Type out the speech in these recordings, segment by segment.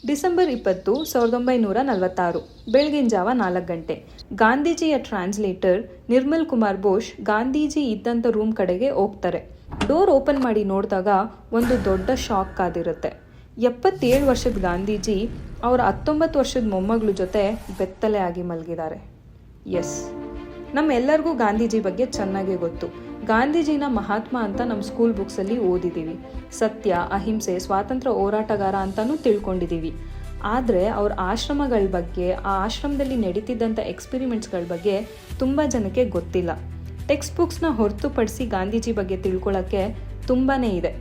December 20, 1946 ಬೆಳಗಿನ ಜಾವ 4 ಗಂಟೆ. ಗಾಂಧೀಜಿಯ ಟ್ರಾನ್ಸ್ಲೇಟರ್ ನಿರ್ಮಲ್ ಕುಮಾರ್ ಬೋಸ್ ಗಾಂಧೀಜಿ ಇದ್ದಂಥ ರೂಮ್ ಕಡೆಗೆ ಹೋಗ್ತಾರೆ. ಡೋರ್ ಓಪನ್ ಮಾಡಿ ನೋಡಿದಾಗ ಒಂದು ದೊಡ್ಡ ಶಾಕ್ ಕಾದಿರುತ್ತೆ. 77 ವರ್ಷದ ಗಾಂಧೀಜಿ ಅವರ 19 ವರ್ಷದ ಮೊಮ್ಮಗಳ ಜೊತೆ ಬೆತ್ತಲೆ ಆಗಿ ಮಲಗಿದ್ದಾರೆ. ಎಸ್, ನಮ್ಮೆಲ್ಲರಿಗೂ ಗಾಂಧೀಜಿ ಬಗ್ಗೆ ಚೆನ್ನಾಗೇ ಗೊತ್ತು. ಗಾಂಧೀಜಿನ ಮಹಾತ್ಮ ಅಂತ ನಮ್ಮ ಸ್ಕೂಲ್ ಬುಕ್ಸಲ್ಲಿ ಓದಿದ್ದೀವಿ. ಸತ್ಯ, ಅಹಿಂಸೆ, ಸ್ವಾತಂತ್ರ್ಯ ಹೋರಾಟಗಾರ ಅಂತಲೂ ತಿಳ್ಕೊಂಡಿದ್ದೀವಿ. ಆದರೆ ಅವ್ರ ಆಶ್ರಮಗಳ ಬಗ್ಗೆ, ಆ ಆಶ್ರಮದಲ್ಲಿ ನಡೀತಿದ್ದಂಥ ಎಕ್ಸ್ಪೆರಿಮೆಂಟ್ಸ್ಗಳ ಬಗ್ಗೆ ತುಂಬ ಜನಕ್ಕೆ ಗೊತ್ತಿಲ್ಲ. ಟೆಕ್ಸ್ಟ್ ಬುಕ್ಸ್ನ ಹೊರತುಪಡಿಸಿ ಗಾಂಧೀಜಿ ಬಗ್ಗೆ ತಿಳ್ಕೊಳ್ಳೋಕ್ಕೆ ತುಂಬಾ ಇದೆ.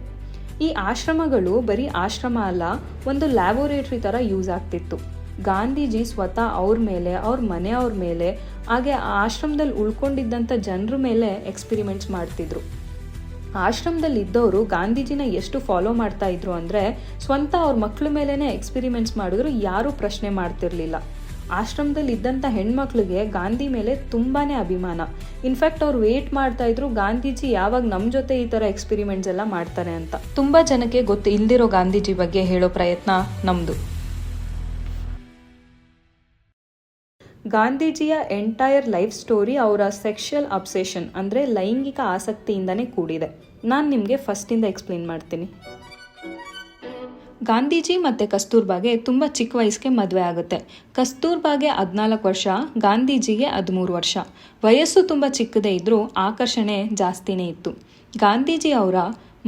ಈ ಆಶ್ರಮಗಳು ಬರೀ ಆಶ್ರಮ ಅಲ್ಲ, ಒಂದು ಲ್ಯಾಬೋರೇಟ್ರಿ ಥರ ಯೂಸ್ ಆಗ್ತಿತ್ತು. ಗಾಂಧೀಜಿ ಸ್ವತಃ ಅವ್ರ ಮೇಲೆ, ಅವ್ರ ಮನೆಯವ್ರ ಮೇಲೆ, ಹಾಗೆ ಆ ಆಶ್ರಮದಲ್ಲಿ ಉಳ್ಕೊಂಡಿದ್ದಂಥ ಜನರ ಮೇಲೆ ಎಕ್ಸ್ಪೆರಿಮೆಂಟ್ಸ್ ಮಾಡ್ತಿದ್ರು. ಆಶ್ರಮದಲ್ಲಿ ಇದ್ದವರು ಗಾಂಧೀಜಿನ ಎಷ್ಟು ಫಾಲೋ ಮಾಡ್ತಾ ಇದ್ರು ಅಂದರೆ, ಸ್ವಂತ ಅವ್ರ ಮಕ್ಕಳ ಮೇಲೇ ಎಕ್ಸ್ಪೆರಿಮೆಂಟ್ಸ್ ಮಾಡಿದ್ರು ಯಾರೂ ಪ್ರಶ್ನೆ ಮಾಡ್ತಿರ್ಲಿಲ್ಲ. ಆಶ್ರಮದಲ್ಲಿ ಇದ್ದಂಥ ಹೆಣ್ಮಕ್ಳಿಗೆ ಗಾಂಧಿ ಮೇಲೆ ತುಂಬಾ ಅಭಿಮಾನ. ಇನ್ಫ್ಯಾಕ್ಟ್ ಅವ್ರು ವೇಟ್ ಮಾಡ್ತಾ ಇದ್ರು ಗಾಂಧೀಜಿ ಯಾವಾಗ ನಮ್ಮ ಜೊತೆ ಈ ಥರ ಎಕ್ಸ್ಪೆರಿಮೆಂಟ್ಸ್ ಎಲ್ಲ ಮಾಡ್ತಾರೆ ಅಂತ. ತುಂಬ ಜನಕ್ಕೆ ಗೊತ್ತು ಇಲ್ದಿರೋ ಗಾಂಧೀಜಿ ಬಗ್ಗೆ ಹೇಳೋ ಪ್ರಯತ್ನ ನಮ್ಮದು. ಗಾಂಧೀಜಿಯ ಎಂಟೈರ್ ಲೈಫ್ ಸ್ಟೋರಿ ಅವರ ಸೆಕ್ಷುವಲ್ ಅಬ್ಸೆಷನ್ ಅಂದರೆ ಲೈಂಗಿಕ ಆಸಕ್ತಿಯಿಂದನೇ ಕೂಡಿದೆ. ನಾನು ನಿಮಗೆ ಫಸ್ಟಿಂದ ಎಕ್ಸ್ಪ್ಲೇನ್ ಮಾಡ್ತೀನಿ. ಗಾಂಧೀಜಿ ಮತ್ತು ಕಸ್ತೂರ್ಬಾಗೆ ತುಂಬ ಚಿಕ್ಕ ವಯಸ್ಸಿಗೆ ಮದುವೆ ಆಗುತ್ತೆ. ಕಸ್ತೂರ್ಬಾಗೆ 14 ವರ್ಷ, ಗಾಂಧೀಜಿಗೆ 13 ವರ್ಷ. ವಯಸ್ಸು ತುಂಬ ಚಿಕ್ಕದೇ ಇದ್ದರೂ ಆಕರ್ಷಣೆ ಜಾಸ್ತಿನೇ ಇತ್ತು. ಗಾಂಧೀಜಿ ಅವರ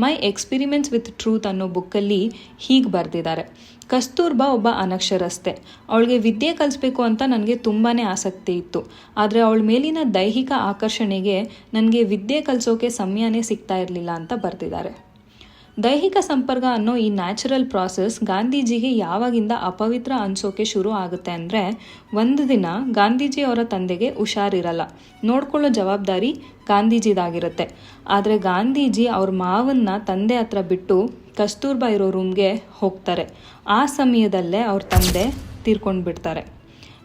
ಮೈ ಎಕ್ಸ್ಪೆರಿಮೆಂಟ್ಸ್ ವಿತ್ ಟ್ರೂತ್ ಅನ್ನೋ ಬುಕ್ಕಲ್ಲಿ ಹೀಗೆ ಬರೆದಿದ್ದಾರೆ: ಕಸ್ತೂರ್ಬಾ ಒಬ್ಬ ಅನಕ್ಷರಸ್ತೆ. ಅವಳಿಗೆ ವಿದ್ಯೆ ಕಲಿಸ್ಬೇಕು ಅಂತ ನನಗೆ ತುಂಬಾ ಆಸಕ್ತಿ ಇತ್ತು. ಆದರೆ ಅವಳ ಮೇಲಿನ ದೈಹಿಕ ಆಕರ್ಷಣೆಗೆ ನನಗೆ ವಿದ್ಯೆ ಕಲಿಸೋಕೆ ಸಮಯನೇ ಸಿಗ್ತಾ ಇರಲಿಲ್ಲ ಅಂತ ಬರೆದಿದ್ದಾರೆ. ದೈಹಿಕ ಸಂಪರ್ಕ ಅನ್ನೋ ಈ ನ್ಯಾಚುರಲ್ ಪ್ರಾಸೆಸ್ ಗಾಂಧೀಜಿಗೆ ಯಾವಾಗಿಂದ ಅಪವಿತ್ರ ಅನಿಸೋಕೆ ಶುರು ಆಗುತ್ತೆ ಅಂದರೆ, ಒಂದು ದಿನ ಗಾಂಧೀಜಿ ಅವರ ತಂದೆಗೆ ಹುಷಾರಿರಲ್ಲ. ನೋಡ್ಕೊಳ್ಳೋ ಜವಾಬ್ದಾರಿ ಗಾಂಧೀಜಿದಾಗಿರುತ್ತೆ. ಆದರೆ ಗಾಂಧೀಜಿ ಅವ್ರ ಮಾವನ್ನ ತಂದೆ ಹತ್ರ ಬಿಟ್ಟು ಕಸ್ತೂರ್ಬಾ ಇರೋ ರೂಮ್ಗೆ ಹೋಗ್ತಾರೆ. ಆ ಸಮಯದಲ್ಲೇ ಅವ್ರ ತಂದೆ ತೀರ್ಕೊಂಡು ಬಿಡ್ತಾರೆ.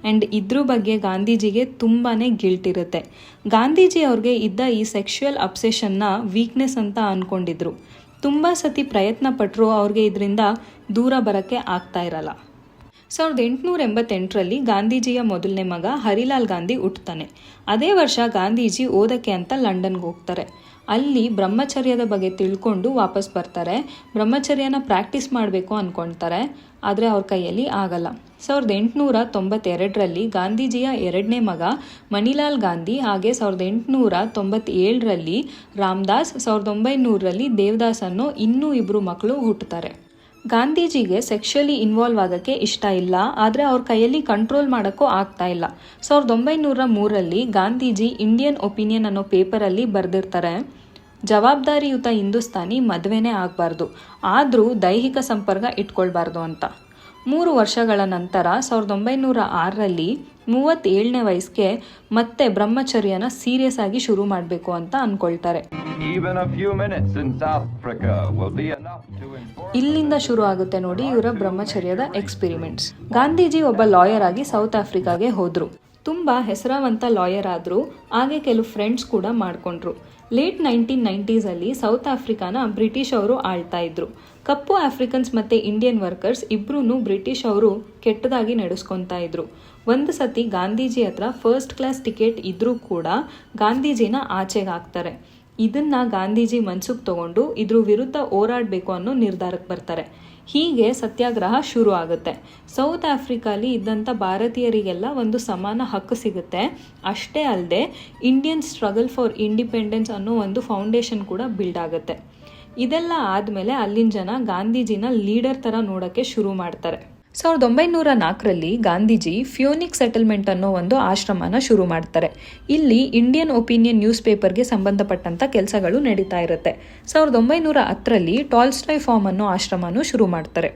ಆ್ಯಂಡ್ ಇದ್ರ ಬಗ್ಗೆ ಗಾಂಧೀಜಿಗೆ ತುಂಬಾ ಗಿಲ್ಟ್ ಇರುತ್ತೆ. ಗಾಂಧೀಜಿ ಅವ್ರಿಗೆ ಇದ್ದ ಈ ಸೆಕ್ಷುವಲ್ ಅಬ್ಸೆಷನ್ನ ವೀಕ್ನೆಸ್ ಅಂತ ಅಂದ್ಕೊಂಡಿದ್ರು. ತುಂಬ ಸತಿ ಪ್ರಯತ್ನ ಪಟ್ಟರು ಅವ್ರಿಗೆ ಇದರಿಂದ ದೂರ ಬರೋಕ್ಕೆ ಆಗ್ತಾ ಇರಲ್ಲ. 1888ರಲ್ಲಿ ಗಾಂಧೀಜಿಯ ಮೊದಲನೇ ಮಗ ಹರಿಲಾಲ್ ಗಾಂಧಿ ಹುಟ್ಟುತ್ತಾನೆ. ಅದೇ ವರ್ಷ ಗಾಂಧೀಜಿ ಓದಕ್ಕೆ ಅಂತ ಲಂಡನ್ಗೆ ಹೋಗ್ತಾರೆ. ಅಲ್ಲಿ ಬ್ರಹ್ಮಚರ್ಯದ ಬಗ್ಗೆ ತಿಳ್ಕೊಂಡು ವಾಪಸ್ ಬರ್ತಾರೆ. ಬ್ರಹ್ಮಚರ್ಯನ ಪ್ರಾಕ್ಟೀಸ್ ಮಾಡಬೇಕು ಅಂದ್ಕೊಳ್ತಾರೆ, ಆದರೆ ಅವ್ರ ಕೈಯಲ್ಲಿ ಆಗಲ್ಲ. 1892ರಲ್ಲಿ ಗಾಂಧೀಜಿಯ ಎರಡನೇ ಮಗ ಮಣಿಲಾಲ್ ಗಾಂಧಿ, ಹಾಗೆ 1897ರಲ್ಲಿ ರಾಮದಾಸ್, 1900ರಲ್ಲಿ ದೇವದಾಸ್ ಅನ್ನೋ ಇನ್ನೂ 2 ಮಕ್ಕಳು ಹುಟ್ಟುತ್ತಾರೆ. ಗಾಂಧೀಜಿಗೆ ಸೆಕ್ಷುವಲಿ ಇನ್ವಾಲ್ವ್ ಆಗೋಕ್ಕೆ ಇಷ್ಟ ಇಲ್ಲ, ಆದರೆ ಅವ್ರ ಕೈಯಲ್ಲಿ ಕಂಟ್ರೋಲ್ ಮಾಡೋಕ್ಕೂ ಆಗ್ತಾ ಇಲ್ಲ. 1903ರಲ್ಲಿ ಗಾಂಧೀಜಿ ಇಂಡಿಯನ್ ಒಪಿನಿಯನ್ ಅನ್ನೋ ಪೇಪರಲ್ಲಿ ಬರೆದಿರ್ತಾರೆ: ಜವಾಬ್ದಾರಿಯುತ ಹಿಂದೂಸ್ತಾನಿ ಮದುವೆನೇ ಆಗಬಾರ್ದು, ಆದರೂ ದೈಹಿಕ ಸಂಪರ್ಕ ಇಟ್ಕೊಳ್ಬಾರ್ದು ಅಂತ. 3 ವರ್ಷಗಳ ನಂತರ 1906ರಲ್ಲಿ 37ನೇ ವಯಸ್ಸಿಗೆ ಮತ್ತೆ ಬ್ರಹ್ಮಚರ್ಯನ ಸೀರಿಯಸ್ ಆಗಿ ಶುರು ಮಾಡಬೇಕು ಅಂತ ಅಂದ್ಕೊಳ್ತಾರೆ. ಇಲ್ಲಿಂದ ಶುರು ಆಗುತ್ತೆ ನೋಡಿ ಇವರ ಬ್ರಹ್ಮಚರ್ಯದ ಎಕ್ಸ್ಪೆರಿಮೆಂಟ್ಸ್. ಗಾಂಧೀಜಿ ಒಬ್ಬ ಲಾಯರ್ ಆಗಿ ಸೌತ್ ಆಫ್ರಿಕಾಗೆ ಹೋದ್ರು. ತುಂಬ ಹೆಸರಾವಂತ ಲಾಯರ್ ಆದರು. ಹಾಗೆ ಕೆಲವು ಫ್ರೆಂಡ್ಸ್ ಕೂಡ ಮಾಡಿಕೊಂಡ್ರು. ಲೇಟ್ 1990sಲ್ಲಿ ಸೌತ್ ಆಫ್ರಿಕಾನ ಬ್ರಿಟಿಷ್ ಅವರು ಆಳ್ತಾ ಇದ್ರು. ಕಪ್ಪು ಆಫ್ರಿಕನ್ಸ್ ಮತ್ತು ಇಂಡಿಯನ್ ವರ್ಕರ್ಸ್ ಇಬ್ಬರೂ ಬ್ರಿಟಿಷ್ ಅವರು ಕೆಟ್ಟದಾಗಿ ನಡೆಸ್ಕೊತಾ ಇದ್ರು. ಒಂದು ಸತಿ ಗಾಂಧೀಜಿ ಹತ್ರ ಫಸ್ಟ್ ಕ್ಲಾಸ್ ಟಿಕೆಟ್ ಇದ್ರೂ ಕೂಡ ಗಾಂಧೀಜಿನ ಆಚೆಗೆ ಹಾಕ್ತಾರೆ. ಇದನ್ನ ಗಾಂಧೀಜಿ ಮನ್ಸಿಗೆ ತಗೊಂಡು ಇದ್ರ ವಿರುದ್ಧ ಹೋರಾಡಬೇಕು ಅನ್ನೋ ನಿರ್ಧಾರಕ್ಕೆ ಬರ್ತಾರೆ. ಹೀಗೆ ಸತ್ಯಾಗ್ರಹ ಶುರು ಆಗುತ್ತೆ. ಸೌತ್ ಆಫ್ರಿಕಾಲಿ ಇದ್ದಂಥ ಭಾರತೀಯರಿಗೆಲ್ಲ ಒಂದು ಸಮಾನ ಹಕ್ಕು ಸಿಗುತ್ತೆ. ಅಷ್ಟೇ ಅಲ್ಲದೆ ಇಂಡಿಯನ್ ಸ್ಟ್ರಗಲ್ ಫಾರ್ ಇಂಡಿಪೆಂಡೆನ್ಸ್ ಅನ್ನೋ ಒಂದು ಫೌಂಡೇಶನ್ ಕೂಡ ಬಿಲ್ಡ್ ಆಗುತ್ತೆ. ಇದೆಲ್ಲ ಆದಮೇಲೆ ಅಲ್ಲಿನ ಜನ ಗಾಂಧೀಜಿನ ಲೀಡರ್ ಥರ ನೋಡೋಕ್ಕೆ ಶುರು ಮಾಡ್ತಾರೆ. 1904ರಲ್ಲಿ ಗಾಂಧೀಜಿ ಫ್ಯೂನಿಕ್ ಸೆಟಲ್ಮೆಂಟ್ ಅನ್ನೋ ಒಂದು ಆಶ್ರಮನ ಶುರು ಮಾಡ್ತಾರೆ. ಇಲ್ಲಿ ಇಂಡಿಯನ್ ಒಪಿನಿಯನ್ ನ್ಯೂಸ್ ಪೇಪರ್ಗೆ ಸಂಬಂಧಪಟ್ಟಂಥ ಕೆಲಸಗಳು ನಡೀತಾ ಇರುತ್ತೆ. 1910ರಲ್ಲಿ ಟಾಲ್ಸ್ಟಾಯ್ ಫಾರ್ಮ್ ಅನ್ನೋ ಆಶ್ರಮನೂ ಶುರು ಮಾಡ್ತಾರೆ.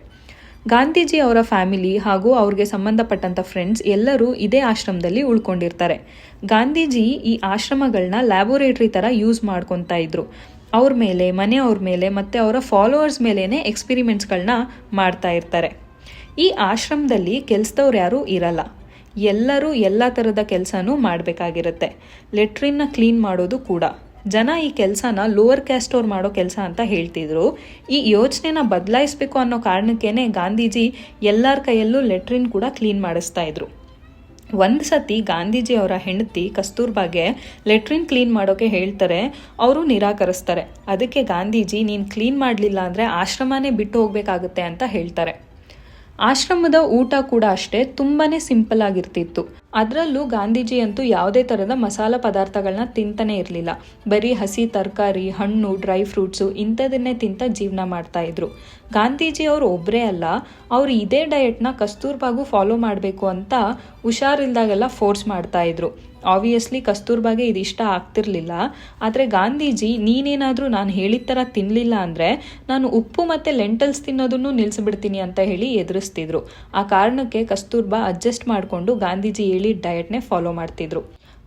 ಗಾಂಧೀಜಿ ಅವರ ಫ್ಯಾಮಿಲಿ ಹಾಗೂ ಅವ್ರಿಗೆ ಸಂಬಂಧಪಟ್ಟಂಥ ಫ್ರೆಂಡ್ಸ್ ಎಲ್ಲರೂ ಇದೇ ಆಶ್ರಮದಲ್ಲಿ ಉಳ್ಕೊಂಡಿರ್ತಾರೆ. ಗಾಂಧೀಜಿ ಈ ಆಶ್ರಮಗಳನ್ನ ಲ್ಯಾಬೋರೇಟ್ರಿ ಥರ ಯೂಸ್ ಮಾಡ್ಕೊತಾ ಇದ್ರು. ಅವ್ರ ಮೇಲೆ, ಮನೆಯವ್ರ ಮೇಲೆ ಮತ್ತು ಅವರ ಫಾಲೋವರ್ಸ್ ಮೇಲೇ ಎಕ್ಸ್ಪೆರಿಮೆಂಟ್ಸ್ಗಳನ್ನ ಮಾಡ್ತಾ ಇರ್ತಾರೆ. ಈ ಆಶ್ರಮದಲ್ಲಿ ಕೆಲಸದವ್ರು ಯಾರೂ ಇರಲ್ಲ. ಎಲ್ಲರೂ ಎಲ್ಲ ಥರದ ಕೆಲಸನೂ ಮಾಡಬೇಕಾಗಿರುತ್ತೆ. ಲೆಟ್ರಿನ್ನ ಕ್ಲೀನ್ ಮಾಡೋದು ಕೂಡ. ಜನ ಈ ಕೆಲಸನ ಲೋವರ್ ಕ್ಯಾಸ್ಟ್ ಅವ್ರು ಮಾಡೋ ಕೆಲಸ ಅಂತ ಹೇಳ್ತಿದ್ರು. ಈ ಯೋಚನೆನ ಬದಲಾಯಿಸಬೇಕು ಅನ್ನೋ ಕಾರಣಕ್ಕೇನೆ ಗಾಂಧೀಜಿ ಎಲ್ಲರ ಕೈಯಲ್ಲೂ ಲೆಟ್ರಿನ್ ಕೂಡ ಕ್ಲೀನ್ ಮಾಡಿಸ್ತಾ ಇದ್ರು. ಒಂದು ಸತಿ ಗಾಂಧೀಜಿ ಅವರ ಹೆಂಡತಿ ಕಸ್ತೂರ್ಬಾಗೆ ಲೆಟ್ರಿನ್ ಕ್ಲೀನ್ ಮಾಡೋಕೆ ಹೇಳ್ತಾರೆ. ಅವರು ನಿರಾಕರಿಸ್ತಾರೆ. ಅದಕ್ಕೆ ಗಾಂಧೀಜಿ ನೀನು ಕ್ಲೀನ್ ಮಾಡಲಿಲ್ಲ ಅಂದರೆ ಆಶ್ರಮನೇ ಬಿಟ್ಟು ಹೋಗಬೇಕಾಗುತ್ತೆ ಅಂತ ಹೇಳ್ತಾರೆ. ಆಶ್ರಮದ ಊಟ ಕೂಡ ಅಷ್ಟೇ ತುಂಬಾ ಸಿಂಪಲ್ ಆಗಿರ್ತಿತ್ತು. ಅದರಲ್ಲೂ ಗಾಂಧೀಜಿ ಅಂತೂ ಯಾವುದೇ ಥರದ ಮಸಾಲ ಪದಾರ್ಥಗಳನ್ನ ತಿಂತಾನೆ ಇರಲಿಲ್ಲ. ಬರೀ ಹಸಿ ತರಕಾರಿ, ಹಣ್ಣು, ಡ್ರೈ ಫ್ರೂಟ್ಸು ಇಂಥದನ್ನೇ ತಿಂತ ಜೀವನ ಮಾಡ್ತಾ ಇದ್ರು. ಗಾಂಧೀಜಿ ಅವರು ಒಬ್ಬರೇ ಅಲ್ಲ, ಅವರು ಇದೇ ಡಯಟ್ನ ಕಸ್ತೂರ್ಬಾಗೂ ಫಾಲೋ ಮಾಡಬೇಕು ಅಂತ ಹುಷಾರಿಲ್ದಾಗೆಲ್ಲ ಫೋರ್ಸ್ ಮಾಡ್ತಾ ಇದ್ರು. ಆಬ್ವಿಯಸ್ಲಿ ಕಸ್ತೂರ್ಬಾಗೆ ಇದಿಷ್ಟ ಆಗ್ತಿರ್ಲಿಲ್ಲ. ಆದರೆ ಗಾಂಧೀಜಿ ನೀನೇನಾದರೂ ನಾನು ಹೇಳಿದ ಥರ ತಿನ್ನಲಿಲ್ಲ ಅಂದರೆ ನಾನು ಉಪ್ಪು ಮತ್ತು ಲೆಂಟಲ್ಸ್ ತಿನ್ನೋದನ್ನು ನಿಲ್ಲಿಸ್ಬಿಡ್ತೀನಿ ಅಂತ ಹೇಳಿ ಎದುರಿಸ್ತಿದ್ರು. ಆ ಕಾರಣಕ್ಕೆ ಕಸ್ತೂರ್ಬಾ ಅಡ್ಜಸ್ಟ್ ಮಾಡಿಕೊಂಡು ಗಾಂಧೀಜಿ ಹೇಳಿದ ಡಯಟ್ನೇ ಫಾಲೋ ಮಾಡ್ತಿದ್ರು.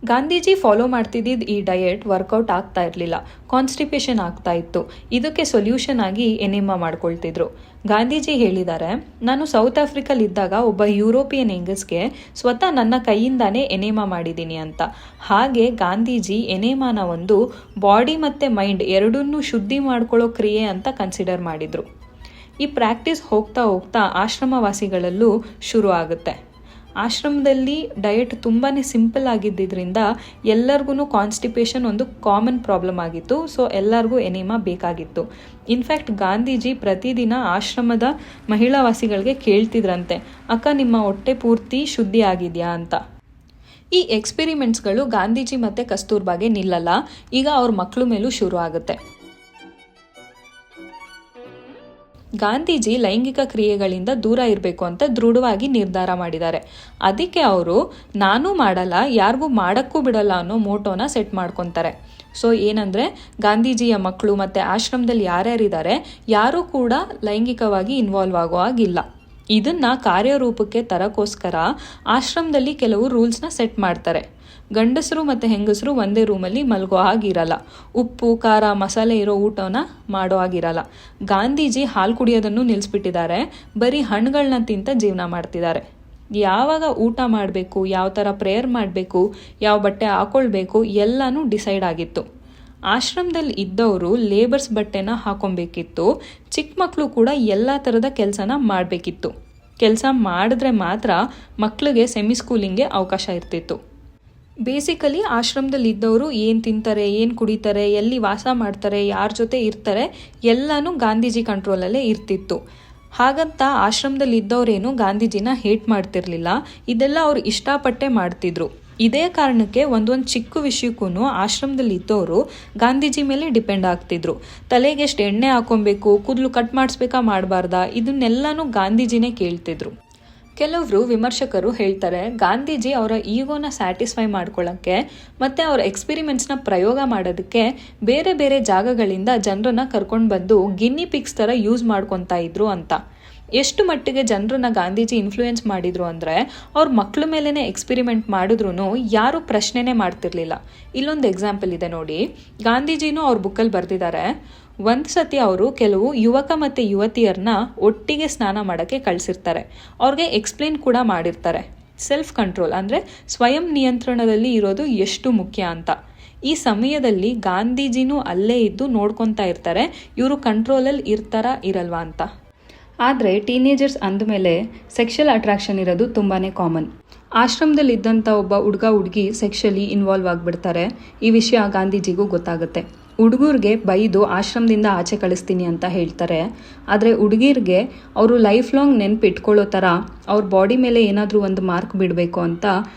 ಗಾಂಧೀಜಿ ಫಾಲೋ ಮಾಡ್ತಿದ್ದಿದ್ದು ಈ ಡಯಟ್ ವರ್ಕೌಟ್ ಆಗ್ತಾ ಇರಲಿಲ್ಲ, ಕಾನ್ಸ್ಟಿಪೇಷನ್ ಆಗ್ತಾ ಇತ್ತು. ಇದಕ್ಕೆ ಸೊಲ್ಯೂಷನ್ ಆಗಿ ಎನಿಮಾ ಮಾಡ್ಕೊಳ್ತಿದ್ರು. ಗಾಂಧೀಜಿ ಹೇಳಿದ್ದಾರೆ, ನಾನು ಸೌತ್ ಆಫ್ರಿಕಲ್ಲಿದ್ದಾಗ ಒಬ್ಬ ಯುರೋಪಿಯನ್ ಹೆಂಗಸ್ಗೆ ಸ್ವತಃ ನನ್ನ ಕೈಯಿಂದಾನೇ ಎನಿಮಾ ಮಾಡಿದ್ದೀನಿ ಅಂತ. ಹಾಗೆ ಗಾಂಧೀಜಿ ಎನಿಮಾನ ಒಂದು ಬಾಡಿ ಮತ್ತು ಮೈಂಡ್ ಎರಡನ್ನೂ ಶುದ್ಧಿ ಮಾಡ್ಕೊಳ್ಳೋ ಕ್ರಿಯೆ ಅಂತ ಕನ್ಸಿಡರ್ ಮಾಡಿದರು. ಈ ಪ್ರಾಕ್ಟೀಸ್ ಹೋಗ್ತಾ ಹೋಗ್ತಾ ಆಶ್ರಮವಾಸಿಗಳಲ್ಲೂ ಶುರು ಆಗುತ್ತೆ. ಆಶ್ರಮದಲ್ಲಿ ಡಯಟ್ ತುಂಬಾ ಸಿಂಪಲ್ ಆಗಿದ್ದರಿಂದ ಎಲ್ಲರಿಗೂ ಕಾನ್ಸ್ಟಿಪೇಷನ್ ಒಂದು ಕಾಮನ್ ಪ್ರಾಬ್ಲಮ್ ಆಗಿತ್ತು. ಸೊ ಎಲ್ಲರಿಗೂ ಎನಿಮಾ ಬೇಕಾಗಿತ್ತು. ಇನ್ಫ್ಯಾಕ್ಟ್ ಗಾಂಧೀಜಿ ಪ್ರತಿದಿನ ಆಶ್ರಮದ ಮಹಿಳಾವಾಸಿಗಳಿಗೆ ಕೇಳ್ತಿದ್ರಂತೆ, ಅಕ್ಕ ನಿಮ್ಮ ಹೊಟ್ಟೆ ಪೂರ್ತಿ ಶುದ್ಧಿ ಆಗಿದೆಯಾ ಅಂತ. ಈ ಎಕ್ಸ್ಪೆರಿಮೆಂಟ್ಸ್ಗಳು ಗಾಂಧೀಜಿ ಮತ್ತು ಕಸ್ತೂರ್ಬಾಗೆ ನಿಲ್ಲಲ್ಲ. ಈಗ ಅವ್ರ ಮಕ್ಕಳ ಮೇಲೂ ಶುರು ಆಗುತ್ತೆ. ಗಾಂಧೀಜಿ ಲೈಂಗಿಕ ಕ್ರಿಯೆಗಳಿಂದ ದೂರ ಇರಬೇಕು ಅಂತ ದೃಢವಾಗಿ ನಿರ್ಧಾರ ಮಾಡಿದ್ದಾರೆ. ಅದಕ್ಕೆ ಅವರು ನಾನೂ ಮಾಡಲ್ಲ, ಯಾರಿಗೂ ಮಾಡೋಕ್ಕೂ ಬಿಡಲ್ಲ ಅನ್ನೋ ಮೋಟೋನ ಸೆಟ್ ಮಾಡ್ಕೊತಾರೆ. ಸೊ ಏನಂದರೆ ಗಾಂಧೀಜಿಯ ಮಕ್ಕಳು ಮತ್ತು ಆಶ್ರಮದಲ್ಲಿ ಯಾರ್ಯಾರಿದ್ದಾರೆ ಯಾರೂ ಕೂಡ ಲೈಂಗಿಕವಾಗಿ ಇನ್ವಾಲ್ವ್ ಆಗೋ ಹಾಗಿಲ್ಲ. ಇದನ್ನು ಕಾರ್ಯರೂಪಕ್ಕೆ ತರೋಕ್ಕೋಸ್ಕರ ಆಶ್ರಮದಲ್ಲಿ ಕೆಲವು ರೂಲ್ಸ್ನ ಸೆಟ್ ಮಾಡ್ತಾರೆ. ಗಂಡಸರು ಮತ್ತು ಹೆಂಗಸರು ಒಂದೇ ರೂಮಲ್ಲಿ ಮಲಗೋ ಆಗಿರಲ್ಲ. ಉಪ್ಪು, ಖಾರ, ಮಸಾಲೆ ಇರೋ ಊಟನ ಮಾಡೋ ಆಗಿರಲ್ಲ. ಗಾಂಧೀಜಿ ಹಾಲು ಕುಡಿಯೋದನ್ನು ನಿಲ್ಲಿಸ್ಬಿಟ್ಟಿದ್ದಾರೆ. ಬರೀ ಹಣ್ಣುಗಳನ್ನ ತಿಂತ ಜೀವನ ಮಾಡ್ತಿದ್ದಾರೆ. ಯಾವಾಗ ಊಟ ಮಾಡಬೇಕು, ಯಾವ ಥರ ಪ್ರೇಯರ್ ಮಾಡಬೇಕು, ಯಾವ ಬಟ್ಟೆ ಹಾಕೊಳ್ಬೇಕು ಎಲ್ಲನೂ ಡಿಸೈಡ್ ಆಗಿತ್ತು. ಆಶ್ರಮದಲ್ಲಿ ಇದ್ದವರು ಲೇಬರ್ಸ್ ಬಟ್ಟೆನ ಹಾಕೊಬೇಕಿತ್ತು. ಚಿಕ್ಕ ಮಕ್ಕಳು ಕೂಡ ಎಲ್ಲ ಥರದ ಕೆಲಸನ ಮಾಡಬೇಕಿತ್ತು. ಕೆಲಸ ಮಾಡಿದ್ರೆ ಮಾತ್ರ ಮಕ್ಕಳಿಗೆ ಸೆಮಿ ಸ್ಕೂಲಿಂಗ್ಗೆ ಅವಕಾಶ ಇರ್ತಿತ್ತು. ಬೇಸಿಕಲಿ ಆಶ್ರಮದಲ್ಲಿ ಇದ್ದವರು ಏನು ತಿಂತಾರೆ, ಏನು ಕುಡಿತಾರೆ, ಎಲ್ಲಿ ವಾಸ ಮಾಡ್ತಾರೆ, ಯಾರ ಜೊತೆ ಇರ್ತಾರೆ ಎಲ್ಲನೂ ಗಾಂಧೀಜಿ ಕಂಟ್ರೋಲಲ್ಲೇ ಇರ್ತಿತ್ತು. ಹಾಗಂತ ಆಶ್ರಮದಲ್ಲಿ ಇದ್ದವರೇನು ಗಾಂಧೀಜಿನ ಹೇಟ್ ಮಾಡ್ತಿರ್ಲಿಲ್ಲ. ಇದೆಲ್ಲ ಅವ್ರು ಇಷ್ಟಪಟ್ಟೆ ಮಾಡ್ತಿದ್ರು. ಇದೇ ಕಾರಣಕ್ಕೆ ಒಂದೊಂದು ಚಿಕ್ಕ ವಿಷಯಕ್ಕೂ ಆಶ್ರಮದಲ್ಲಿ ಇದ್ದವರು ಗಾಂಧೀಜಿ ಮೇಲೆ ಡಿಪೆಂಡ್ ಆಗ್ತಿದ್ರು. ತಲೆಗೆ ಎಷ್ಟು ಎಣ್ಣೆ ಹಾಕೊಬೇಕು, ಕೂದಲು ಕಟ್ ಮಾಡಿಸ್ಬೇಕಾ ಮಾಡಬಾರ್ದಾ, ಇದನ್ನೆಲ್ಲನೂ ಗಾಂಧೀಜಿನೇ ಕೇಳ್ತಿದ್ರು. ಕೆಲವರು ವಿಮರ್ಶಕರು ಹೇಳ್ತಾರೆ, ಗಾಂಧೀಜಿ ಅವರ ಈಗೋನ ಸ್ಯಾಟಿಸ್ಫೈ ಮಾಡ್ಕೊಳ್ಳೋಕ್ಕೆ ಮತ್ತು ಅವರ ಎಕ್ಸ್ಪೆರಿಮೆಂಟ್ಸ್ನ ಪ್ರಯೋಗ ಮಾಡೋದಕ್ಕೆ ಬೇರೆ ಬೇರೆ ಜಾಗಗಳಿಂದ ಜನರನ್ನ ಕರ್ಕೊಂಡು ಬಂದು ಗಿನ್ನಿ ಪಿಕ್ಸ್ ಥರ ಯೂಸ್ ಮಾಡ್ಕೊತಾ ಇದ್ರು ಅಂತ. ಎಷ್ಟು ಮಟ್ಟಿಗೆ ಜನರನ್ನ ಗಾಂಧೀಜಿ ಇನ್ಫ್ಲೂಯೆನ್ಸ್ ಮಾಡಿದ್ರು ಅಂದರೆ ಅವ್ರ ಮಕ್ಕಳ ಮೇಲೇ ಎಕ್ಸ್ಪೆರಿಮೆಂಟ್ ಮಾಡಿದ್ರು ಯಾರೂ ಪ್ರಶ್ನೆನೇ ಮಾಡ್ತಿರ್ಲಿಲ್ಲ. ಇಲ್ಲೊಂದು ಎಕ್ಸಾಂಪಲ್ ಇದೆ ನೋಡಿ. ಗಾಂಧೀಜಿನೂ ಅವ್ರ ಬುಕ್ಕಲ್ಲಿ ಬರೆದಿದ್ದಾರೆ, ಒಂದು ಸತಿ ಅವರು ಕೆಲವು ಯುವಕ ಮತ್ತು ಯುವತಿಯರನ್ನ ಒಟ್ಟಿಗೆ ಸ್ನಾನ ಮಾಡೋಕ್ಕೆ ಕಳಿಸಿರ್ತಾರೆ. ಅವ್ರಿಗೆ ಎಕ್ಸ್ಪ್ಲೇನ್ ಕೂಡ ಮಾಡಿರ್ತಾರೆ ಸೆಲ್ಫ್ ಕಂಟ್ರೋಲ್ ಅಂದರೆ ಸ್ವಯಂ ನಿಯಂತ್ರಣದಲ್ಲಿ ಇರೋದು ಎಷ್ಟು ಮುಖ್ಯ ಅಂತ. ಈ ಸಮಯದಲ್ಲಿ ಗಾಂಧೀಜಿನೂ ಅಲ್ಲೇ ಇದ್ದು ನೋಡ್ಕೊತಾ ಇರ್ತಾರೆ, ಇವರು ಕಂಟ್ರೋಲಲ್ಲಿ ಇರ್ತಾರಾ ಇರಲ್ವಾ ಅಂತ. ಆದರೆ ಟೀನೇಜರ್ಸ್ ಅಂದಮೇಲೆ ಸೆಕ್ಷುವಲ್ ಅಟ್ರಾಕ್ಷನ್ ಇರೋದು ತುಂಬಾ ಕಾಮನ್. ಆಶ್ರಮದಲ್ಲಿದ್ದಂಥ ಒಬ್ಬ ಹುಡುಗ ಹುಡುಗಿ ಸೆಕ್ಷುವಲಿ ಇನ್ವಾಲ್ವ್ ಆಗಿಬಿಡ್ತಾರೆ. ಈ ವಿಷಯ ಗಾಂಧೀಜಿಗೂ ಗೊತ್ತಾಗುತ್ತೆ. ಹುಡುಗರಿಗೆ ಬೈದು ಆಶ್ರಮದಿಂದ ಆಚೆ ಕಳಿಸ್ತೀನಿ ಅಂತ ಹೇಳ್ತಾರೆ. ಆದರೆ ಹುಡುಗಿರಿಗೆ ಅವರು ಲೈಫ್ ಲಾಂಗ್ ನೆನಪಿಟ್ಕೊಳ್ಳೋ ಥರ ಅವ್ರ ಬಾಡಿ ಮೇಲೆ ಏನಾದರೂ ಒಂದು ಮಾರ್ಕ್ ಬಿಡಬೇಕು ಅಂತ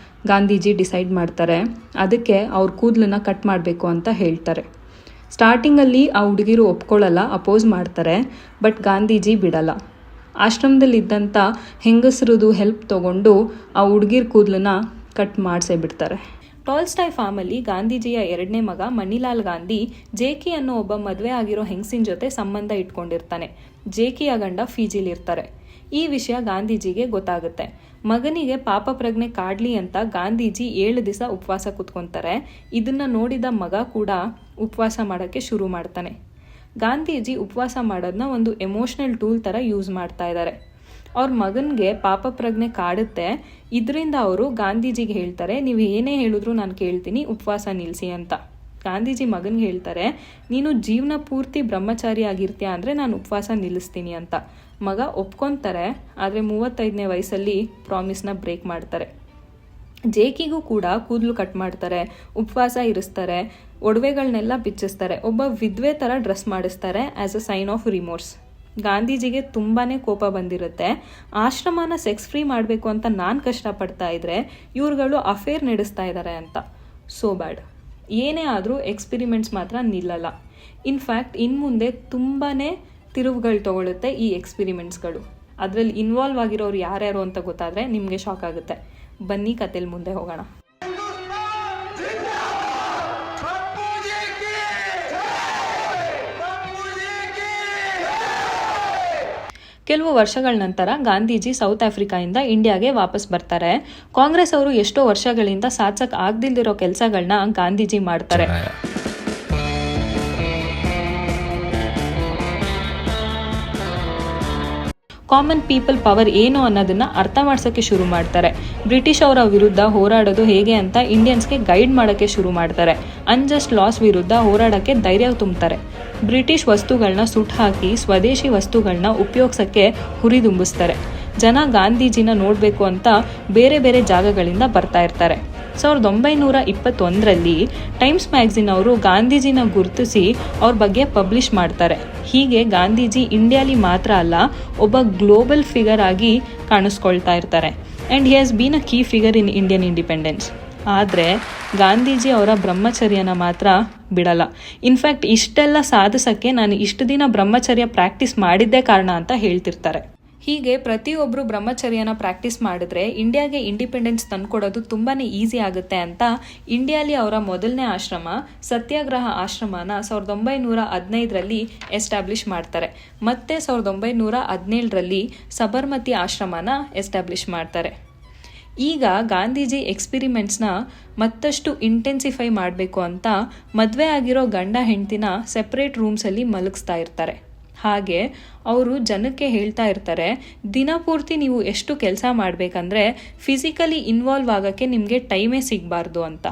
ಗಾಂಧೀಜಿ ಡಿಸೈಡ್ ಮಾಡ್ತಾರೆ. ಅದಕ್ಕೆ ಅವ್ರ ಕೂದಲನ್ನ ಕಟ್ ಮಾಡಬೇಕು ಅಂತ ಹೇಳ್ತಾರೆ. ಸ್ಟಾರ್ಟಿಂಗಲ್ಲಿ ಆ ಹುಡುಗಿರು ಒಪ್ಕೊಳ್ಳಲ್ಲ, ಅಪೋಸ್ ಮಾಡ್ತಾರೆ. ಬಟ್ ಗಾಂಧೀಜಿ ಬಿಡಲ್ಲ. ಆಶ್ರಮದಲ್ಲಿದ್ದಂಥ ಹೆಂಗಸರದು ಹೆಲ್ಪ್ ತೊಗೊಂಡು ಆ ಹುಡುಗಿರ ಕೂದಲನ್ನ ಕಟ್ ಮಾಡಿಸೇ ಬಿಡ್ತಾರೆ. ಟಾಲ್ಸ್ಟಾಯ್ ಫಾರ್ಮಲ್ಲಿ ಗಾಂಧೀಜಿಯ ಎರಡನೇ ಮಗ ಮಣಿಲಾಲ್ ಗಾಂಧಿ ಜೇಕಿ ಅನ್ನೋ ಒಬ್ಬ ಮದುವೆ ಆಗಿರೋ ಹೆಂಗಸಿನ ಜೊತೆ ಸಂಬಂಧ ಇಟ್ಕೊಂಡಿರ್ತಾನೆ. ಜೇಕಿಯ ಗಂಡ ಫಿಜಿಲಿರ್ತಾರೆ. ಈ ವಿಷಯ ಗಾಂಧೀಜಿಗೆ ಗೊತ್ತಾಗುತ್ತೆ. ಮಗನಿಗೆ ಪಾಪ ಪ್ರಜ್ಞೆ ಕಾಡ್ಲಿ ಅಂತ ಗಾಂಧೀಜಿ 7 ದಿವಸ ಉಪವಾಸ ಕೂತ್ಕೊತಾರೆ. ಇದನ್ನ ನೋಡಿದ ಮಗ ಕೂಡ ಉಪವಾಸ ಮಾಡೋಕ್ಕೆ ಶುರು ಮಾಡ್ತಾನೆ. ಗಾಂಧೀಜಿ ಉಪವಾಸ ಮಾಡೋದನ್ನ ಒಂದು ಎಮೋಷ್ನಲ್ ಟೂಲ್ ಥರ ಯೂಸ್ ಮಾಡ್ತಾ ಇದ್ದಾರೆ. ಅವ್ರ ಮಗನಿಗೆ ಪಾಪ ಪ್ರಜ್ಞೆ ಕಾಡುತ್ತೆ. ಇದರಿಂದ ಅವರು ಗಾಂಧೀಜಿಗೆ ಹೇಳ್ತಾರೆ, ನೀವು ಏನೇ ಹೇಳಿದ್ರು ನಾನು ಕೇಳ್ತೀನಿ, ಉಪವಾಸ ನಿಲ್ಲಿಸಿ ಅಂತ. ಗಾಂಧೀಜಿ ಮಗನಿಗೆ ಹೇಳ್ತಾರೆ, ನೀನು ಜೀವನ ಪೂರ್ತಿ ಬ್ರಹ್ಮಚಾರಿ ಆಗಿರ್ತೀಯ ಅಂದರೆ ನಾನು ಉಪವಾಸ ನಿಲ್ಲಿಸ್ತೀನಿ ಅಂತ. ಮಗ ಒಪ್ಕೊತಾರೆ, ಆದರೆ 35ನೇ ವಯಸ್ಸಲ್ಲಿ ಪ್ರಾಮಿಸ್ನ ಬ್ರೇಕ್ ಮಾಡ್ತಾರೆ. ಜೇಕಿಗೂ ಕೂಡ ಕೂದಲು ಕಟ್ ಮಾಡ್ತಾರೆ, ಉಪವಾಸ ಇರಿಸ್ತಾರೆ, ಒಡವೆಗಳನ್ನೆಲ್ಲ ಬಿಚ್ಚಿಸ್ತಾರೆ, ಒಬ್ಬ ವಿದ್ವೆ ಥರ ಡ್ರೆಸ್ ಮಾಡಿಸ್ತಾರೆ as a sign of remorse. ಗಾಂಧೀಜಿಗೆ ತುಂಬಾ ಕೋಪ ಬಂದಿರುತ್ತೆ. ಆಶ್ರಮನ ಸೆಕ್ಸ್ ಫ್ರೀ ಮಾಡಬೇಕು ಅಂತ ನಾನು ಕಷ್ಟಪಡ್ತಾ ಇದ್ರೆ ಇವ್ರುಗಳು ಅಫೇರ್ ನಡೆಸ್ತಾ ಇದ್ದಾರೆ ಅಂತ. ಸೋ ಬ್ಯಾಡ್. ಏನೇ ಆದರೂ ಎಕ್ಸ್ಪಿರಿಮೆಂಟ್ಸ್ ಮಾತ್ರ ನಿಲ್ಲಲ್ಲ. ಇನ್ಫ್ಯಾಕ್ಟ್ ಇನ್ನು ಮುಂದೆ ತುಂಬಾ ತಿರುವುಗಳು ತಗೊಳುತ್ತೆ ಈ ಎಕ್ಸ್ಪಿರಿಮೆಂಟ್ಸ್ಗಳು. ಅದರಲ್ಲಿ ಇನ್ವಾಲ್ವ್ ಆಗಿರೋರು ಯಾರ್ಯಾರು ಅಂತ ಗೊತ್ತಾದರೆ ನಿಮಗೆ ಶಾಕ್ ಆಗುತ್ತೆ. ಬನ್ನಿ ಕಥೆಯಲ್ಲಿ ಮುಂದೆ ಹೋಗೋಣ. ಕೆಲವು ವರ್ಷಗಳ ನಂತರ ಗಾಂಧೀಜಿ ಸೌತ್ ಆಫ್ರಿಕಾಯಿಂದ ಇಂಡಿಯಾಗೆ ವಾಪಸ್ ಬರ್ತಾರೆ. ಕಾಂಗ್ರೆಸ್ ಅವರು ಎಷ್ಟೋ ವರ್ಷಗಳಿಂದ ಸಾಧಿಸಕ್ ಆಗದಿಲ್ದಿರೋ ಕೆಲಸಗಳನ್ನ ಗಾಂಧೀಜಿ ಮಾಡ್ತಾರೆ. ಕಾಮನ್ ಪೀಪಲ್ ಪವರ್ ಏನು ಅನ್ನೋದನ್ನ ಅರ್ಥ ಮಾಡ್ಸೋಕ್ಕೆ ಶುರು ಮಾಡ್ತಾರೆ. ಬ್ರಿಟಿಷ್ ಅವರ ವಿರುದ್ಧ ಹೋರಾಡೋದು ಹೇಗೆ ಅಂತ ಇಂಡಿಯನ್ಸ್ಗೆ ಗೈಡ್ ಮಾಡೋಕ್ಕೆ ಶುರು ಮಾಡ್ತಾರೆ. ಅನ್ಜಸ್ಟ್ ಲಾಸ್ ವಿರುದ್ಧ ಹೋರಾಡೋಕ್ಕೆ ಧೈರ್ಯ ತುಂಬ್ತಾರೆ. ಬ್ರಿಟಿಷ್ ವಸ್ತುಗಳನ್ನ ಸುಟ್ಟು ಹಾಕಿ ಸ್ವದೇಶಿ ವಸ್ತುಗಳನ್ನ ಉಪಯೋಗಿಸೋಕ್ಕೆ ಹುರಿದುಂಬಿಸ್ತಾರೆ. ಜನ ಗಾಂಧೀಜಿನ ನೋಡಬೇಕು ಅಂತ ಬೇರೆ ಬೇರೆ ಜಾಗಗಳಿಂದ ಬರ್ತಾ ಇರ್ತಾರೆ. 1921ರಲ್ಲಿ ಟೈಮ್ಸ್ ಮ್ಯಾಗಝಿನ್ ಅವರು ಗಾಂಧೀಜಿನ ಗುರುತಿಸಿ ಅವ್ರ ಬಗ್ಗೆ ಪಬ್ಲಿಷ್ ಮಾಡ್ತಾರೆ. ಹೀಗೆ ಗಾಂಧೀಜಿ ಇಂಡಿಯಾಲಿ ಮಾತ್ರ ಅಲ್ಲ, ಒಬ್ಬ ಗ್ಲೋಬಲ್ ಫಿಗರ್ ಆಗಿ ಕಾಣಿಸ್ಕೊಳ್ತಾ ಇರ್ತಾರೆ. And he has been a key figure in Indian independence. ಆದರೆ ಗಾಂಧೀಜಿ ಅವರ ಬ್ರಹ್ಮಚರ್ಯನ ಮಾತ್ರ ಬಿಡಲ್ಲ. ಇನ್ಫ್ಯಾಕ್ಟ್ ಇಷ್ಟೆಲ್ಲ ಸಾಧಿಸೋಕ್ಕೆ ನಾನು ಇಷ್ಟು ದಿನ ಬ್ರಹ್ಮಚರ್ಯ ಪ್ರಾಕ್ಟೀಸ್ ಮಾಡಿದ್ದೇ ಕಾರಣ ಅಂತ ಹೇಳ್ತಿರ್ತಾರೆ. ಹೀಗೆ ಪ್ರತಿಯೊಬ್ಬರು ಬ್ರಹ್ಮಚರ್ಯನ ಪ್ರಾಕ್ಟೀಸ್ ಮಾಡಿದ್ರೆ ಇಂಡಿಯಾಗೆ ಇಂಡಿಪೆಂಡೆನ್ಸ್ ತಂದ್ಕೊಡೋದು ತುಂಬಾ ಈಸಿ ಆಗುತ್ತೆ ಅಂತ ಇಂಡಿಯಾಲಿ ಅವರ ಮೊದಲನೇ ಆಶ್ರಮ ಸತ್ಯಾಗ್ರಹ ಆಶ್ರಮನ 1915ರಲ್ಲಿ ಎಸ್ಟಾಬ್ಲಿಷ್ ಮಾಡ್ತಾರೆ. ಮತ್ತೆ 1917ರಲ್ಲಿ ಸಬರ್ಮತಿ ಆಶ್ರಮನ ಎಸ್ಟಾಬ್ಲಿಷ್ ಮಾಡ್ತಾರೆ. ಈಗ ಗಾಂಧೀಜಿ ಎಕ್ಸ್ಪಿರಿಮೆಂಟ್ಸ್ನ ಮತ್ತಷ್ಟು ಇಂಟೆನ್ಸಿಫೈ ಮಾಡಬೇಕು ಅಂತ ಮದುವೆ ಆಗಿರೋ ಗಂಡ ಹೆಂಡ್ತಿನ ಸೆಪ್ರೇಟ್ ರೂಮ್ಸಲ್ಲಿ ಮಲಗಿಸ್ತಾ ಇರ್ತಾರೆ. ಹಾಗೆ ಅವರು ಜನಕ್ಕೆ ಹೇಳ್ತಾ ಇರ್ತಾರೆ, ದಿನಪೂರ್ತಿ ನೀವು ಎಷ್ಟು ಕೆಲಸ ಮಾಡಬೇಕಂದ್ರೆ ಫಿಸಿಕಲಿ ಇನ್ವಾಲ್ವ್ ಆಗೋಕ್ಕೆ ನಿಮಗೆ ಟೈಮೇ ಸಿಗಬಾರ್ದು ಅಂತ.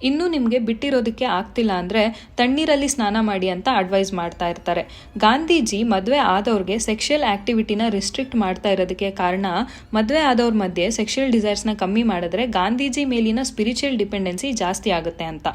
ಇನ್ನೂ ನಿಮಗೆ ಬಿಟ್ಟಿರೋದಕ್ಕೆ ಆಗ್ತಿಲ್ಲ ಅಂದರೆ ತಣ್ಣೀರಲ್ಲಿ ಸ್ನಾನ ಮಾಡಿ ಅಂತ ಅಡ್ವೈಸ್ ಮಾಡ್ತಾ ಇರ್ತಾರೆ. ಗಾಂಧೀಜಿ ಮದುವೆ ಆದವ್ರಿಗೆ ಸೆಕ್ಷುಯಲ್ ಆ್ಯಕ್ಟಿವಿಟಿನ ರಿಸ್ಟ್ರಿಕ್ಟ್ ಮಾಡ್ತಾ ಇರೋದಕ್ಕೆ ಕಾರಣ, ಮದುವೆ ಆದವ್ರ ಮಧ್ಯೆ ಸೆಕ್ಷುಯಲ್ ಡಿಸೈರ್ಸ್ನ ಕಮ್ಮಿ ಮಾಡಿದ್ರೆ ಗಾಂಧೀಜಿ ಮೇಲಿನ ಸ್ಪಿರಿಚುವಲ್ ಡಿಪೆಂಡೆನ್ಸಿ ಜಾಸ್ತಿ ಆಗುತ್ತೆ ಅಂತ.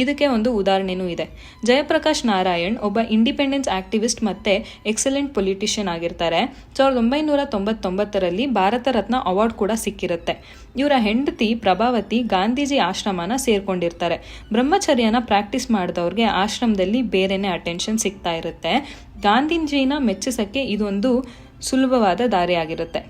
ಇದಕ್ಕೆ ಒಂದು ಉದಾಹರಣೆನೂ ಇದೆ. ಜಯಪ್ರಕಾಶ್ ನಾರಾಯಣ್ ಒಬ್ಬ ಇಂಡಿಪೆಂಡೆನ್ಸ್ ಆಕ್ಟಿವಿಸ್ಟ್ ಮತ್ತು ಎಕ್ಸಲೆಂಟ್ ಪೊಲಿಟಿಷಿಯನ್ ಆಗಿರ್ತಾರೆ. 1999ರಲ್ಲಿ ಭಾರತ ರತ್ನ ಅವಾರ್ಡ್ ಕೂಡ ಸಿಕ್ಕಿರುತ್ತೆ. ಇವರ ಹೆಂಡತಿ ಪ್ರಭಾವತಿ ಗಾಂಧೀಜಿ ಆಶ್ರಮನ ಸೇರ್ಕೊಂಡಿರ್ತಾರೆ. ಬ್ರಹ್ಮಚರ್ಯನ ಪ್ರಾಕ್ಟೀಸ್ ಮಾಡಿದವ್ರಿಗೆ ಆಶ್ರಮದಲ್ಲಿ ಬೇರೆನೇ ಅಟೆನ್ಷನ್ ಸಿಗ್ತಾ ಇರುತ್ತೆ. ಗಾಂಧೀಜಿನ ಮೆಚ್ಚಿಸೋಕ್ಕೆ ಇದೊಂದು ಸುಲಭವಾದ ದಾರಿಯಾಗಿರುತ್ತೆ.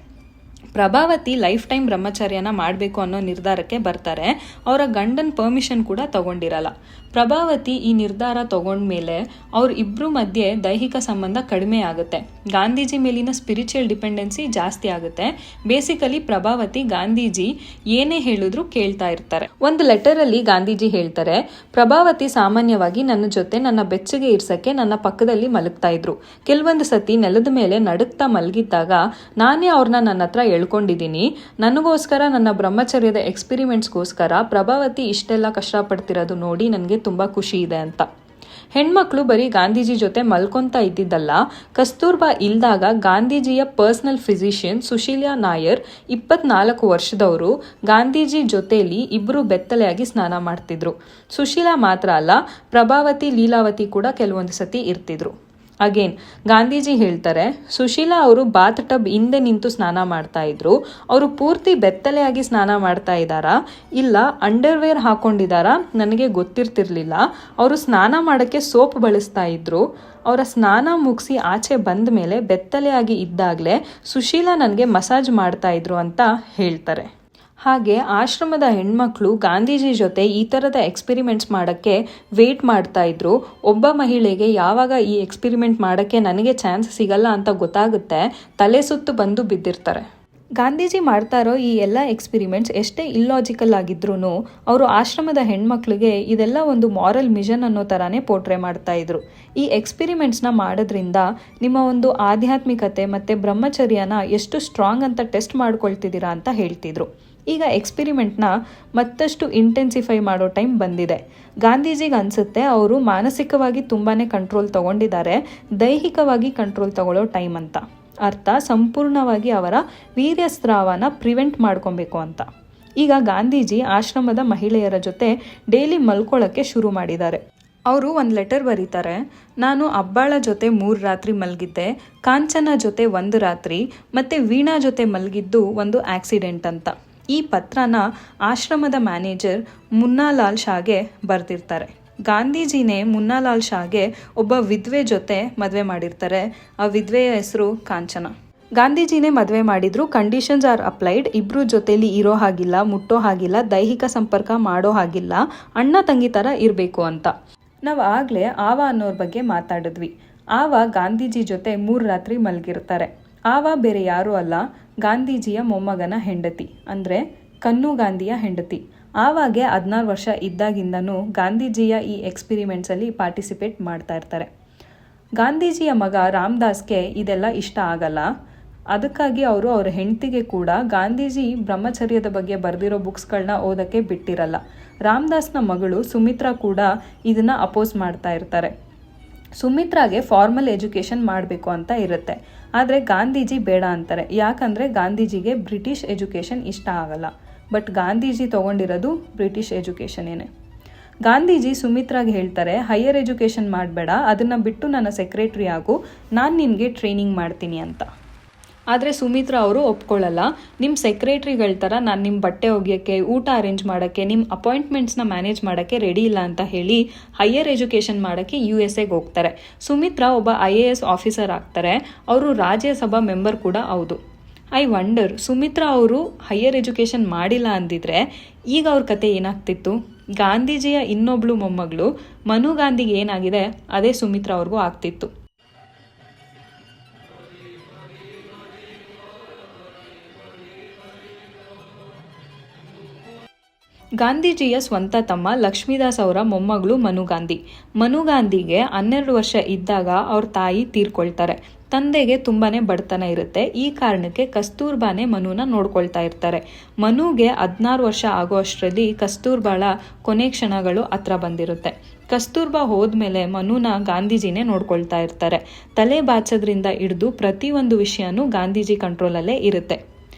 ಪ್ರಭಾವತಿ ಲೈಫ್ ಟೈಮ್ ಬ್ರಹ್ಮಚರ್ಯನ ಮಾಡಬೇಕು ಅನ್ನೋ ನಿರ್ಧಾರಕ್ಕೆ ಬರ್ತಾರೆ. ಅವರ ಗಂಡನ ಪರ್ಮಿಷನ್ ಕೂಡ ತಗೊಂಡಿರಲ್ಲ. ಪ್ರಭಾವತಿ ಈ ನಿರ್ಧಾರ ತಗೊಂಡ್ಮೇಲೆ ಅವ್ರ ಇಬ್ಬರು ಮಧ್ಯೆ ದೈಹಿಕ ಸಂಬಂಧ ಕಡಿಮೆ ಆಗುತ್ತೆ. ಗಾಂಧೀಜಿ ಮೇಲಿನ ಸ್ಪಿರಿಚುವಲ್ ಡಿಪೆಂಡೆನ್ಸಿ ಜಾಸ್ತಿ ಆಗುತ್ತೆ. ಬೇಸಿಕಲಿ ಪ್ರಭಾವತಿ ಗಾಂಧೀಜಿ ಏನೇ ಹೇಳಿದ್ರು ಕೇಳ್ತಾ ಇರ್ತಾರೆ. ಒಂದು ಲೆಟರಲ್ಲಿ ಗಾಂಧೀಜಿ ಹೇಳ್ತಾರೆ, ಪ್ರಭಾವತಿ ಸಾಮಾನ್ಯವಾಗಿ ನನ್ನ ಜೊತೆ ನನ್ನ ಬೆಚ್ಚಗೆ ಇರ್ಸಕ್ಕೆ ನನ್ನ ಪಕ್ಕದಲ್ಲಿ ಮಲಗ್ತಾ ಇದ್ರು. ಕೆಲವೊಂದು ಸತಿ ನೆಲದ ಮೇಲೆ ನಡುಕ್ತಾ ಮಲಗಿದ್ದಾಗ ನಾನೇ ಅವ್ರನ್ನ ನನ್ನ ಹತ್ರ ಎಳ್ಕೊಂಡಿದ್ದೀನಿ. ನನಗೋಸ್ಕರ, ನನ್ನ ಬ್ರಹ್ಮಚರ್ಯದ ಎಕ್ಸ್ಪಿರಿಮೆಂಟ್ಸ್ಗೋಸ್ಕರ ಪ್ರಭಾವತಿ ಇಷ್ಟೆಲ್ಲ ಕಷ್ಟಪಡ್ತಿರೋದು ನೋಡಿ ನನಗೆ ತುಂಬ ಖುಷಿ ಇದೆ ಅಂತ. ಹೆಣ್ಮಕ್ಳು ಬರೀ ಗಾಂಧೀಜಿ ಜೊತೆ ಮಲ್ಕೊಂತ ಇದ್ದಿದ್ದಲ್ಲ, ಕಸ್ತೂರ್ಬಾ ಇಲ್ದಾಗ ಗಾಂಧೀಜಿಯ ಪರ್ಸನಲ್ ಫಿಸಿಷಿಯನ್ ಸುಶೀಲಾ ನಾಯರ್ 24 ವರ್ಷದವರು ಗಾಂಧೀಜಿ ಜೊತೆಯಲ್ಲಿ ಇಬ್ಬರು ಬೆತ್ತಲೆಯಾಗಿ ಸ್ನಾನ ಮಾಡ್ತಿದ್ರು. ಸುಶೀಲಾ ಮಾತ್ರ ಅಲ್ಲ, ಪ್ರಭಾವತಿ, ಲೀಲಾವತಿ ಕೂಡ ಕೆಲವೊಂದು ಸತಿ ಇರ್ತಿದ್ರು. ಅಗೇನ್ ಗಾಂಧೀಜಿ ಹೇಳ್ತಾರೆ, ಸುಶೀಲಾ ಅವರು ಬಾತ್ ಟಬ್ ಹಿಂದೆ ನಿಂತು ಸ್ನಾನ ಮಾಡ್ತಾ ಇದ್ರು. ಅವರು ಪೂರ್ತಿ ಬೆತ್ತಲೆಯಾಗಿ ಸ್ನಾನ ಮಾಡ್ತಾ ಇದ್ದಾರಾ ಇಲ್ಲ ಅಂಡರ್ವೇರ್ ಹಾಕೊಂಡಿದ್ದಾರಾ ನನಗೆ ಗೊತ್ತಿರ್ತಿರ್ಲಿಲ್ಲ. ಅವರು ಸ್ನಾನ ಮಾಡೋಕ್ಕೆ ಸೋಪ್ ಬಳಸ್ತಾ ಇದ್ರು. ಅವರ ಸ್ನಾನ ಮುಗಿಸಿ ಆಚೆ ಬಂದ ಮೇಲೆ ಬೆತ್ತಲೆಯಾಗಿ ಇದ್ದಾಗಲೇ ಸುಶೀಲಾ ನನಗೆ ಮಸಾಜ್ ಮಾಡ್ತಾ ಇದ್ರು ಅಂತ ಹೇಳ್ತಾರೆ. ಹಾಗೆ ಆಶ್ರಮದ ಹೆಣ್ಮಕ್ಳು ಗಾಂಧೀಜಿ ಜೊತೆ ಈ ಥರದ ಎಕ್ಸ್ಪಿರಿಮೆಂಟ್ಸ್ ಮಾಡೋಕ್ಕೆ ವೇಟ್ ಮಾಡ್ತಾ ಇದ್ರು. ಒಬ್ಬ ಮಹಿಳೆಗೆ ಯಾವಾಗ ಈ ಎಕ್ಸ್ಪಿರಿಮೆಂಟ್ ಮಾಡೋಕ್ಕೆ ನನಗೆ ಚಾನ್ಸ್ ಸಿಗಲ್ಲ ಅಂತ ಗೊತ್ತಾಗುತ್ತೆ, ತಲೆ ಸುತ್ತು ಬಂದು ಬಿದ್ದಿರ್ತಾರೆ. ಗಾಂಧೀಜಿ ಮಾಡ್ತಾ ಇರೋ ಈ ಎಲ್ಲ ಎಕ್ಸ್ಪಿರಿಮೆಂಟ್ಸ್ ಎಷ್ಟೇ ಇಲ್ಲಾಜಿಕಲ್ ಆಗಿದ್ರೂ ಅವರು ಆಶ್ರಮದ ಹೆಣ್ಮಕ್ಳಿಗೆ ಇದೆಲ್ಲ ಒಂದು ಮಾರಲ್ ಮಿಷನ್ ಅನ್ನೋ ಥರನೇ ಪೋರ್ಟ್ರೇ ಮಾಡ್ತಾ ಇದ್ರು. ಈ ಎಕ್ಸ್ಪಿರಿಮೆಂಟ್ಸ್ನ ಮಾಡೋದ್ರಿಂದ ನಿಮ್ಮ ಒಂದು ಆಧ್ಯಾತ್ಮಿಕತೆ ಮತ್ತು ಬ್ರಹ್ಮಚರ್ಯನ ಎಷ್ಟು ಸ್ಟ್ರಾಂಗ್ ಅಂತ ಟೆಸ್ಟ್ ಮಾಡ್ಕೊಳ್ತಿದ್ದೀರಾ ಅಂತ ಹೇಳ್ತಿದ್ರು. ಈಗ ಎಕ್ಸ್ಪೆರಿಮೆಂಟ್ನ ಮತ್ತಷ್ಟು ಇಂಟೆನ್ಸಿಫೈ ಮಾಡೋ ಟೈಮ್ ಬಂದಿದೆ. ಗಾಂಧೀಜಿಗೆ ಅನಿಸುತ್ತೆ ಅವರು ಮಾನಸಿಕವಾಗಿ ತುಂಬಾ ಕಂಟ್ರೋಲ್ ತಗೊಂಡಿದ್ದಾರೆ, ದೈಹಿಕವಾಗಿ ಕಂಟ್ರೋಲ್ ತಗೊಳ್ಳೋ ಟೈಮ್ ಅಂತ. ಅರ್ಥ ಸಂಪೂರ್ಣವಾಗಿ ಅವರ ವೀರ್ಯಸ್ರಾವನ ಪ್ರಿವೆಂಟ್ ಮಾಡ್ಕೊಬೇಕು ಅಂತ. ಈಗ ಗಾಂಧೀಜಿ ಆಶ್ರಮದ ಮಹಿಳೆಯರ ಜೊತೆ ಡೈಲಿ ಮಲ್ಕೊಳ್ಳೋಕ್ಕೆ ಶುರು ಮಾಡಿದ್ದಾರೆ. ಅವರು ಒಂದು ಲೆಟರ್ ಬರೀತಾರೆ, ನಾನು ಅಬ್ಬಾಳ ಜೊತೆ 3 ರಾತ್ರಿ ಮಲಗಿದ್ದೆ, ಕಾಂಚನ ಜೊತೆ 1 ರಾತ್ರಿ ಮತ್ತು ವೀಣಾ ಜೊತೆ ಮಲಗಿದ್ದು ಒಂದು ಆಕ್ಸಿಡೆಂಟ್ ಅಂತ. ಈ ಪತ್ರನ ಆಶ್ರಮದ ಮ್ಯಾನೇಜರ್ ಮುನ್ನಾಲಾಲ್ ಶಾಗೆ ಬರೆದಿರ್ತಾರೆ. ಗಾಂಧೀಜಿನೇ ಮುನ್ನಾಲಾಲ್ ಶಾಗೆ ಒಬ್ಬ ವಿಧವೆ ಜೊತೆ ಮದುವೆ ಮಾಡಿರ್ತಾರೆ. ಆ ವಿಧವೆಯ ಹೆಸರು ಕಾಂಚನ. ಗಾಂಧೀಜಿನೇ ಮದುವೆ ಮಾಡಿದ್ರು, ಕಂಡೀಷನ್ಸ್ ಆರ್ ಅಪ್ಲೈಡ್. ಇಬ್ಬರು ಜೊತೆಲಿ ಇರೋ ಹಾಗಿಲ್ಲ, ಮುಟ್ಟೋ ಹಾಗಿಲ್ಲ, ದೈಹಿಕ ಸಂಪರ್ಕ ಮಾಡೋ ಹಾಗಿಲ್ಲ, ಅಣ್ಣ ತಂಗಿ ಥರ ಇರಬೇಕು ಅಂತ. ನಾವು ಆಗಲೇ ಆವ ಅನ್ನೋರ ಬಗ್ಗೆ ಮಾತಾಡಿದ್ವಿ. ಆವ ಗಾಂಧೀಜಿ ಜೊತೆ 3 ರಾತ್ರಿ ಮಲಗಿರ್ತಾರೆ. ಆವ ಬೇರೆ ಯಾರೂ ಅಲ್ಲ, ಗಾಂಧೀಜಿಯ ಮೊಮ್ಮಗನ ಹೆಂಡತಿ, ಅಂದರೆ ಕನ್ನು ಗಾಂಧಿಯ ಹೆಂಡತಿ. ಆವಾಗೆ 16 ವರ್ಷ ಇದ್ದಾಗಿಂದನೂ ಗಾಂಧೀಜಿಯ ಈ ಎಕ್ಸ್ಪೆರಿಮೆಂಟ್ಸಲ್ಲಿ ಪಾರ್ಟಿಸಿಪೇಟ್ ಮಾಡ್ತಾ ಇರ್ತಾರೆ. ಗಾಂಧೀಜಿಯ ಮಗ ರಾಮದಾಸ್ಗೆ ಇದೆಲ್ಲ ಇಷ್ಟ ಆಗಲ್ಲ. ಅದಕ್ಕಾಗಿ ಅವರು ಅವ್ರ ಹೆಂಡತಿಗೆ ಕೂಡ ಗಾಂಧೀಜಿ ಬ್ರಹ್ಮಚರ್ಯದ ಬಗ್ಗೆ ಬರೆದಿರೋ ಬುಕ್ಸ್ಗಳನ್ನ ಓದೋಕ್ಕೆ ಬಿಟ್ಟಿರಲ್ಲ. ರಾಮದಾಸ್ನ ಮಗಳು ಸುಮಿತ್ರಾ ಕೂಡ ಇದನ್ನು ಅಪೋಸ್ ಮಾಡ್ತಾ ಇರ್ತಾರೆ. ಸುಮಿತ್ರಾಗೆ ಫಾರ್ಮಲ್ ಎಜುಕೇಷನ್ ಮಾಡಬೇಕು ಅಂತ ಇರುತ್ತೆ, ಆದರೆ ಗಾಂಧೀಜಿ ಬೇಡ ಅಂತಾರೆ. ಯಾಕಂದರೆ ಗಾಂಧೀಜಿಗೆ ಬ್ರಿಟಿಷ್ ಎಜುಕೇಷನ್ ಇಷ್ಟ ಆಗಲ್ಲ. ಬಟ್ ಗಾಂಧೀಜಿ ತೊಗೊಂಡಿರೋದು ಬ್ರಿಟಿಷ್ ಎಜುಕೇಷನೇನೆ. ಗಾಂಧೀಜಿ ಸುಮಿತ್ರಾಗೆ ಹೇಳ್ತಾರೆ, ಹೈಯರ್ ಎಜುಕೇಷನ್ ಮಾಡಬೇಡ, ಅದನ್ನು ಬಿಟ್ಟು ನನ್ನ ಸೆಕ್ರೆಟ್ರಿ ಆಗು, ನಾನು ನಿನಗೆ ಟ್ರೈನಿಂಗ್ ಮಾಡ್ತೀನಿ ಅಂತ. ಆದರೆ ಸುಮಿತ್ರಾ ಅವರು ಒಪ್ಕೊಳ್ಳಲ್ಲ. ನಿಮ್ಮ ಸೆಕ್ರೆಟ್ರಿಗಳ ಥರ ನಾನು ನಿಮ್ಮ ಬಟ್ಟೆ ಒಗೆಯೋಕ್ಕೆ, ಊಟ ಅರೇಂಜ್ ಮಾಡೋಕ್ಕೆ, ನಿಮ್ಮ ಅಪಾಯಿಂಟ್ಮೆಂಟ್ಸ್ನ ಮ್ಯಾನೇಜ್ ಮಾಡೋಕ್ಕೆ ರೆಡಿ ಇಲ್ಲ ಅಂತ ಹೇಳಿ ಹೈಯರ್ ಎಜುಕೇಷನ್ ಮಾಡೋಕ್ಕೆ USA ಹೋಗ್ತಾರೆ. ಸುಮಿತ್ರಾ ಒಬ್ಬ IAS ಆಫೀಸರ್ ಆಗ್ತಾರೆ. ಅವರು ರಾಜ್ಯಸಭಾ ಮೆಂಬರ್ ಕೂಡ ಹೌದು. ಐ ವಂಡರ್, ಸುಮಿತ್ರಾ ಅವರು ಹೈಯರ್ ಎಜುಕೇಷನ್ ಮಾಡಿಲ್ಲ ಅಂದಿದ್ರೆ ಈಗ ಅವ್ರ ಕತೆ ಏನಾಗ್ತಿತ್ತು? ಗಾಂಧೀಜಿಯ ಇನ್ನೊಬ್ಳು ಮೊಮ್ಮಗಳು ಮನು ಗಾಂಧಿಗೆ ಏನಾಗಿದೆ ಅದೇ ಸುಮಿತ್ರಾ ಅವ್ರಿಗೂ ಆಗ್ತಿತ್ತು. ಗಾಂಧೀಜಿಯ ಸ್ವಂತ ತಮ್ಮ ಲಕ್ಷ್ಮೀದಾಸ್ ಅವರ ಮೊಮ್ಮಗಳು ಮನು ಗಾಂಧಿ. ಮನು ಗಾಂಧಿಗೆ 12 ವರ್ಷ ಇದ್ದಾಗ ಅವ್ರ ತಾಯಿ ತೀರ್ಕೊಳ್ತಾರೆ. ತಂದೆಗೆ ತುಂಬಾ ಬಡತನ ಇರುತ್ತೆ. ಈ ಕಾರಣಕ್ಕೆ ಕಸ್ತೂರ್ಬಾನೇ ಮನುನ ನೋಡ್ಕೊಳ್ತಾ ಇರ್ತಾರೆ. ಮನುಗೆ 16 ವರ್ಷ ಆಗೋ ಅಷ್ಟರಲ್ಲಿ ಕಸ್ತೂರ್ಬಾಳ ಕೊನೆ ಕ್ಷಣಗಳು ಹತ್ರ ಬಂದಿರುತ್ತೆ. ಕಸ್ತೂರ್ಬಾ ಹೋದ್ಮೇಲೆ ಮನುನ ಗಾಂಧೀಜಿನೇ ನೋಡ್ಕೊಳ್ತಾ ಇರ್ತಾರೆ. ತಲೆ ಬಾಚೋದ್ರಿಂದ ಹಿಡಿದು ಪ್ರತಿಯೊಂದು ವಿಷಯನೂ ಗಾಂಧೀಜಿ ಕಂಟ್ರೋಲಲ್ಲೇ ಇರುತ್ತೆ.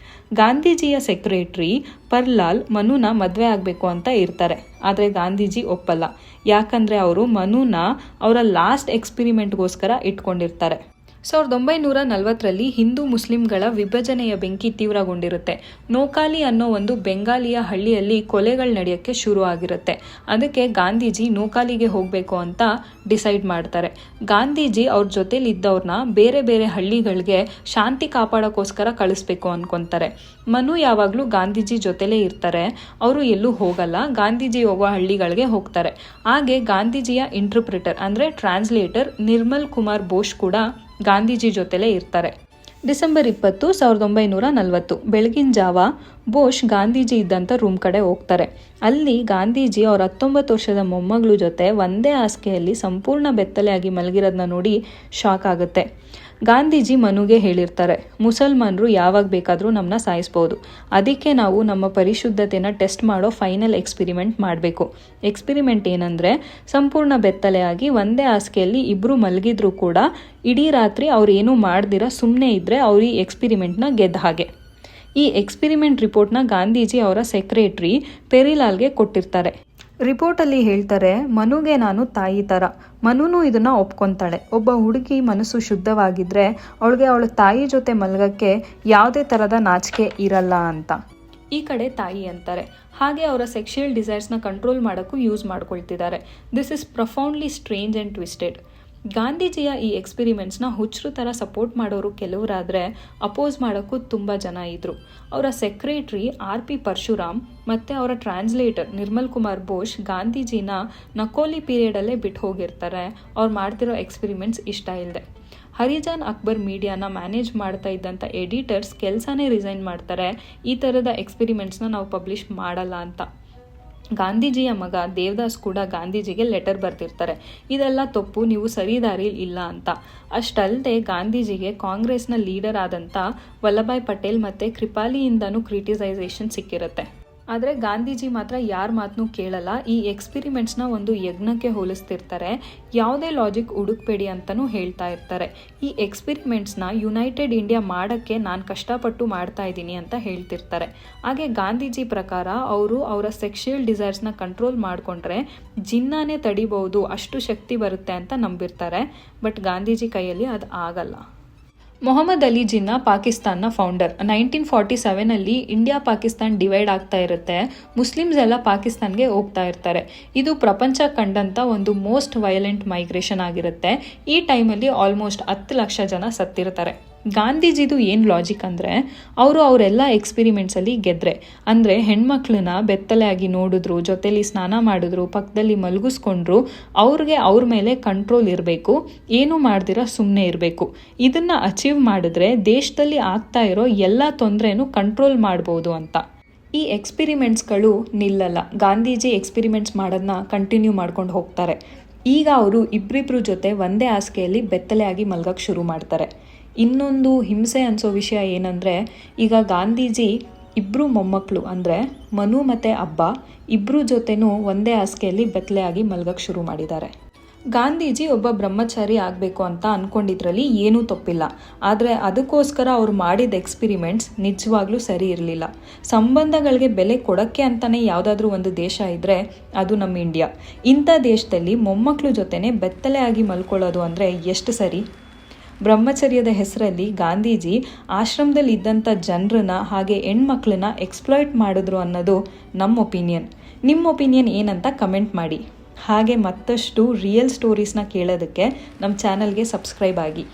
ಗಾಂಧೀಜಿಯ ಸೆಕ್ರೆಟ್ರಿ ಪರ್ಲಾಲ್ ಮನುನ ಮದುವೆ ಆಗಬೇಕು ಅಂತ ಇರ್ತಾರೆ. ಆದರೆ ಗಾಂಧೀಜಿ ಒಪ್ಪಲ್ಲ. ಯಾಕಂದರೆ ಅವರು ಮನುನ ಅವರ ಲಾಸ್ಟ್ ಎಕ್ಸ್ಪೆರಿಮೆಂಟ್ಗೋಸ್ಕರ ಇಟ್ಕೊಂಡಿರ್ತಾರೆ. 1940ರಲ್ಲಿ ಹಿಂದೂ ಮುಸ್ಲಿಂಗಳ ವಿಭಜನೆಯ ಬೆಂಕಿ ತೀವ್ರಗೊಂಡಿರುತ್ತೆ. ನೋಕಾಲಿ ಅನ್ನೋ ಒಂದು ಬೆಂಗಾಲಿಯ ಹಳ್ಳಿಯಲ್ಲಿ ಕೊಲೆಗಳು ನಡೆಯೋಕ್ಕೆ ಶುರು ಆಗಿರುತ್ತೆ. ಅದಕ್ಕೆ ಗಾಂಧೀಜಿ ನೋಕಾಲಿಗೆ ಹೋಗಬೇಕು ಅಂತ ಡಿಸೈಡ್ ಮಾಡ್ತಾರೆ. ಗಾಂಧೀಜಿ ಅವ್ರ ಜೊತೆಲಿದ್ದವ್ರನ್ನ ಬೇರೆ ಬೇರೆ ಹಳ್ಳಿಗಳಿಗೆ ಶಾಂತಿ ಕಾಪಾಡೋಕ್ಕೋಸ್ಕರ ಕಳಿಸ್ಬೇಕು ಅನ್ಕೊತಾರೆ. ಮನು ಯಾವಾಗಲೂ ಗಾಂಧೀಜಿ ಜೊತೆಲೇ ಇರ್ತಾರೆ. ಅವರು ಎಲ್ಲೂ ಹೋಗಲ್ಲ, ಗಾಂಧೀಜಿ ಹೋಗೋ ಹಳ್ಳಿಗಳಿಗೆ ಹೋಗ್ತಾರೆ. ಹಾಗೆ ಗಾಂಧೀಜಿಯ ಇಂಟರ್ಪ್ರಿಟರ್ ಅಂದರೆ ಟ್ರಾನ್ಸ್ಲೇಟರ್ ನಿರ್ಮಲ್ ಕುಮಾರ್ ಬೋಸ್ ಕೂಡ ಗಾಂಧೀಜಿ ಜೊತೆಲೇ ಇರ್ತಾರೆ. ಡಿಸೆಂಬರ್ 20, 1940 ಬೆಳಗಿನ ಜಾವ ಬೋಸ್ ಗಾಂಧೀಜಿ ಇದ್ದಂಥ ರೂಮ್ ಕಡೆ ಹೋಗ್ತಾರೆ. ಅಲ್ಲಿ ಗಾಂಧೀಜಿ ಅವ್ರ 19 ವರ್ಷದ ಮೊಮ್ಮಗಳು ಜೊತೆ ಒಂದೇ ಹಾಸಿಗೆಯಲ್ಲಿ ಸಂಪೂರ್ಣ ಬೆತ್ತಲೆಯಾಗಿ ಮಲಗಿರೋದನ್ನ ನೋಡಿ ಶಾಕ್ ಆಗುತ್ತೆ. ಗಾಂಧೀಜಿ ಮನುಗೆ ಹೇಳಿರ್ತಾರೆ, ಮುಸಲ್ಮಾನರು ಯಾವಾಗ ಬೇಕಾದರೂ ನಮ್ಮನ್ನ ಸಾಯಿಸ್ಬೋದು, ಅದಕ್ಕೆ ನಾವು ನಮ್ಮ ಪರಿಶುದ್ಧತೆನ ಟೆಸ್ಟ್ ಮಾಡೋ ಫೈನಲ್ ಎಕ್ಸ್ಪೆರಿಮೆಂಟ್ ಮಾಡಬೇಕು. ಎಕ್ಸ್ಪೆರಿಮೆಂಟ್ ಏನಂದರೆ, ಸಂಪೂರ್ಣ ಬೆತ್ತಲೆಯಾಗಿ ಒಂದೇ ಹಾಸಿಗೆಯಲ್ಲಿ ಇಬ್ಬರು ಮಲಗಿದ್ರು ಕೂಡ ಇಡೀ ರಾತ್ರಿ ಅವ್ರು ಏನೂ ಮಾಡ್ದಿರ ಸುಮ್ಮನೆ ಇದ್ದರೆ ಅವ್ರು ಈ ಎಕ್ಸ್ಪೆರಿಮೆಂಟ್ನ ಗೆದ್ದ ಹಾಗೆ. ಈ ಎಕ್ಸ್ಪೆರಿಮೆಂಟ್ ರಿಪೋರ್ಟ್ನ ಗಾಂಧೀಜಿ ಅವರ ಸೆಕ್ರೆಟ್ರಿ ಪೆರಿಲಾಲ್ಗೆ ಕೊಟ್ಟಿರ್ತಾರೆ. ರಿಪೋರ್ಟಲ್ಲಿ ಹೇಳ್ತಾರೆ, ಮನುಗೆ ನಾನು ತಾಯಿ ಥರ. ಮನುನು ಇದನ್ನು ಒಪ್ಕೊತಾಳೆ. ಒಬ್ಬ ಹುಡುಗಿ ಮನಸ್ಸು ಶುದ್ಧವಾಗಿದ್ದರೆ ಅವಳಿಗೆ ಅವಳ ತಾಯಿ ಜೊತೆ ಮಲಗಕ್ಕೆ ಯಾವುದೇ ಥರದ ನಾಚಿಕೆ ಇರಲ್ಲ ಅಂತ. ಈ ಕಡೆ ತಾಯಿ ಅಂತಾರೆ. ಹಾಗೆ ಅವರ ಸೆಕ್ಷುಯಲ್ ಡಿಸೈರ್ಸ್ನ ಕಂಟ್ರೋಲ್ ಮಾಡೋಕ್ಕೂ ಯೂಸ್ ಮಾಡ್ಕೊಳ್ತಿದ್ದಾರೆ. This is profoundly strange and twisted. ಗಾಂಧೀಜಿಯ ಈ ಎಕ್ಸ್ಪೆರಿಮೆಂಟ್ಸ್ನ ಹುಚ್ಚರು ಥರ ಸಪೋರ್ಟ್ ಮಾಡೋರು ಕೆಲವರಾದರೆ ಅಪೋಸ್ ಮಾಡೋಕ್ಕೂ ತುಂಬ ಜನ ಇದ್ದರು. ಅವರ ಸೆಕ್ರೆಟ್ರಿ RP ಪರಶುರಾಮ್ ಮತ್ತು ಅವರ ಟ್ರಾನ್ಸ್ಲೇಟರ್ ನಿರ್ಮಲ್ ಕುಮಾರ್ ಬೋಸ್ ಗಾಂಧೀಜಿನ ನಕೋಲಿ ಪೀರಿಯಡಲ್ಲೇ ಬಿಟ್ಟು ಹೋಗಿರ್ತಾರೆ. ಅವ್ರು ಮಾಡ್ತಿರೋ ಎಕ್ಸ್ಪೆರಿಮೆಂಟ್ಸ್ ಇಷ್ಟ ಇಲ್ಲದೆ. ಹರಿಜಾನ್ ಅಕ್ಬರ್ ಮೀಡಿಯಾನ ಮ್ಯಾನೇಜ್ ಮಾಡ್ತಾ ಇದ್ದಂಥ ಎಡಿಟರ್ಸ್ ಕೆಲಸನೇ ರಿಸೈನ್ ಮಾಡ್ತಾರೆ, ಈ ಥರದ ಎಕ್ಸ್ಪೆರಿಮೆಂಟ್ಸ್ನ ನಾವು ಪಬ್ಲಿಷ್ ಮಾಡಲ್ಲ ಅಂತ. ಗಾಂಧೀಜಿಯ ಮಗ ದೇವದಾಸ್ ಕೂಡ ಗಾಂಧೀಜಿಗೆ ಲೆಟರ್ ಬರ್ತಿರ್ತಾರೆ, ಇದೆಲ್ಲ ತಪ್ಪು, ನೀವು ಸರಿ ದಾರಿಲಿ ಇಲ್ಲ ಅಂತ. ಅಷ್ಟಲ್ಲದೆ ಗಾಂಧೀಜಿಗೆ ಕಾಂಗ್ರೆಸ್ನ ಲೀಡರ್ ಆದಂಥ ವಲ್ಲಭಾಯ್ ಪಟೇಲ್ ಮತ್ತು ಕೃಪಾಲಿಯಿಂದನೂ ಕ್ರಿಟಿಸೈಸೇಷನ್ ಸಿಕ್ಕಿರುತ್ತೆ. ಆದರೆ ಗಾಂಧೀಜಿ ಮಾತ್ರ ಯಾರ ಮಾತನ್ನೂ ಕೇಳಲ್ಲ. ಈ ಎಕ್ಸ್ಪಿರಿಮೆಂಟ್ಸ್ನ ಒಂದು ಯಜ್ಞಕ್ಕೆ ಹೋಲಿಸ್ತಿರ್ತಾರೆ. ಯಾವುದೇ ಲಾಜಿಕ್ ಹುಡುಕ್ಬೇಡಿ ಅಂತಲೂ ಹೇಳ್ತಾ ಇರ್ತಾರೆ. ಈ ಎಕ್ಸ್ಪಿರಿಮೆಂಟ್ಸ್ನ ಯುನೈಟೆಡ್ ಇಂಡಿಯಾ ಮಾಡೋಕ್ಕೆ ನಾನು ಕಷ್ಟಪಟ್ಟು ಮಾಡ್ತಾ ಇದ್ದೀನಿ ಅಂತ ಹೇಳ್ತಿರ್ತಾರೆ. ಹಾಗೆ ಗಾಂಧೀಜಿ ಪ್ರಕಾರ ಅವರು ಅವರ ಸೆಕ್ಷುಯಲ್ ಡಿಸೈರ್ಸ್ನ ಕಂಟ್ರೋಲ್ ಮಾಡಿಕೊಂಡ್ರೆ ಜಿನ್ನಾನೇ ತಡಿಬಹುದು, ಅಷ್ಟು ಶಕ್ತಿ ಬರುತ್ತೆ ಅಂತ ನಂಬಿರ್ತಾರೆ. ಬಟ್ ಗಾಂಧೀಜಿ ಕೈಯಲ್ಲಿ ಅದು ಆಗಲ್ಲ. ಮೊಹಮ್ಮದ್ ಅಲಿ ಜಿನ್ನಾ ಪಾಕಿಸ್ತಾನ್ನ ಫೌಂಡರ್. 1947 ಇಂಡಿಯಾ ಪಾಕಿಸ್ತಾನ್ ಡಿವೈಡ್ ಆಗ್ತಾ ಇರುತ್ತೆ. ಮುಸ್ಲಿಮ್ಸ್ ಎಲ್ಲ ಪಾಕಿಸ್ತಾನ್ಗೆ ಹೋಗ್ತಾ ಇರ್ತಾರೆ. ಇದು ಪ್ರಪಂಚ ಕಂಡಂಥ ಒಂದು ಮೋಸ್ಟ್ ವೈಲೆಂಟ್ ಮೈಗ್ರೇಷನ್ ಆಗಿರುತ್ತೆ. ಈ ಟೈಮಲ್ಲಿ ಆಲ್ಮೋಸ್ಟ್ 10 ಲಕ್ಷ ಜನ ಸತ್ತಿರ್ತಾರೆ. ಗಾಂಧೀಜಿದು ಏನು ಲಾಜಿಕ್ ಅಂದರೆ, ಅವರೆಲ್ಲ ಎಕ್ಸ್ಪಿರಿಮೆಂಟ್ಸಲ್ಲಿ ಗೆದ್ರೆ, ಅಂದರೆ ಹೆಣ್ಮಕ್ಳನ್ನ ಬೆತ್ತಲೆಯಾಗಿ ನೋಡಿದ್ರು, ಜೊತೆಲಿ ಸ್ನಾನ ಮಾಡಿದ್ರು, ಪಕ್ಕದಲ್ಲಿ ಮಲಗಿಸ್ಕೊಂಡ್ರು, ಅವ್ರ ಮೇಲೆ ಕಂಟ್ರೋಲ್ ಇರಬೇಕು, ಏನು ಮಾಡ್ದಿರ ಸುಮ್ಮನೆ ಇರಬೇಕು. ಇದನ್ನು ಅಚೀವ್ ಮಾಡಿದ್ರೆ ದೇಶದಲ್ಲಿ ಆಗ್ತಾ ಇರೋ ಎಲ್ಲ ತೊಂದರೆನೂ ಕಂಟ್ರೋಲ್ ಮಾಡ್ಬೋದು ಅಂತ. ಈ ಎಕ್ಸ್ಪಿರಿಮೆಂಟ್ಸ್ಗಳು ನಿಲ್ಲಲ್ಲ. ಗಾಂಧೀಜಿ ಎಕ್ಸ್ಪಿರಿಮೆಂಟ್ಸ್ ಮಾಡೋದನ್ನ ಕಂಟಿನ್ಯೂ ಮಾಡ್ಕೊಂಡು ಹೋಗ್ತಾರೆ. ಈಗ ಅವರು ಇಬ್ಬರಿಬ್ಬರು ಜೊತೆ ಒಂದೇ ಹಾಸಿಗೆಯಲ್ಲಿ ಬೆತ್ತಲೆಯಾಗಿ ಮಲ್ಗಕ್ಕೆ ಶುರು ಮಾಡ್ತಾರೆ. ಇನ್ನೊಂದು ಹಿಂಸೆ ಅನಿಸೋ ವಿಷಯ ಏನಂದರೆ, ಈಗ ಗಾಂಧೀಜಿ ಇಬ್ಬರು ಮೊಮ್ಮಕ್ಕಳು ಅಂದರೆ ಮನು ಮತ್ತು ಅಬ್ಬಾ ಇಬ್ಬರು ಜೊತೆನೂ ಒಂದೇ ಹಾಸಿಗೆಯಲ್ಲಿ ಬೆತ್ತಲೆಯಾಗಿ ಮಲ್ಗಕ್ಕೆ ಶುರು ಮಾಡಿದ್ದಾರೆ. ಗಾಂಧೀಜಿ ಒಬ್ಬ ಬ್ರಹ್ಮಚಾರಿ ಆಗಬೇಕು ಅಂತ ಅಂದ್ಕೊಂಡಿದ್ರಲ್ಲಿ ಏನೂ ತಪ್ಪಿಲ್ಲ. ಆದರೆ ಅದಕ್ಕೋಸ್ಕರ ಅವ್ರು ಮಾಡಿದ ಎಕ್ಸ್ಪಿರಿಮೆಂಟ್ಸ್ ನಿಜವಾಗ್ಲೂ ಸರಿ ಇರಲಿಲ್ಲ. ಸಂಬಂಧಗಳಿಗೆ ಬೆಲೆ ಕೊಡೋಕ್ಕೆ ಅಂತಲೇ ಯಾವುದಾದ್ರೂ ಒಂದು ದೇಶ ಇದ್ದರೆ ಅದು ನಮ್ಮ ಇಂಡಿಯಾ. ಇಂಥ ದೇಶದಲ್ಲಿ ಮೊಮ್ಮಕ್ಕಳು ಜೊತೆನೇ ಬೆತ್ತಲೆಯಾಗಿ ಮಲ್ಕೊಳ್ಳೋದು ಅಂದರೆ ಎಷ್ಟು ಸರಿ? ಬ್ರಹ್ಮಚರ್ಯದ ಹೆಸರಲ್ಲಿ ಗಾಂಧೀಜಿ ಆಶ್ರಮದಲ್ಲಿ ಇದ್ದಂಥ ಜನರನ್ನ ಹಾಗೆ ಹೆಣ್ಮಕ್ಳನ್ನ ಎಕ್ಸ್ಪ್ಲಾಯ್ಟ್ ಮಾಡಿದ್ರು ಅನ್ನೋದು ನಮ್ಮ ಒಪಿನಿಯನ್. ನಿಮ್ಮ ಒಪಿನಿಯನ್ ಏನಂತ ಕಮೆಂಟ್ ಮಾಡಿ. ಹಾಗೆ ಮತ್ತಷ್ಟು ರಿಯಲ್ ಸ್ಟೋರೀಸ್ನ ಕೇಳೋದಕ್ಕೆ ನಮ್ಮ ಚಾನಲ್ಗೆ ಸಬ್ಸ್ಕ್ರೈಬ್ ಆಗಿ.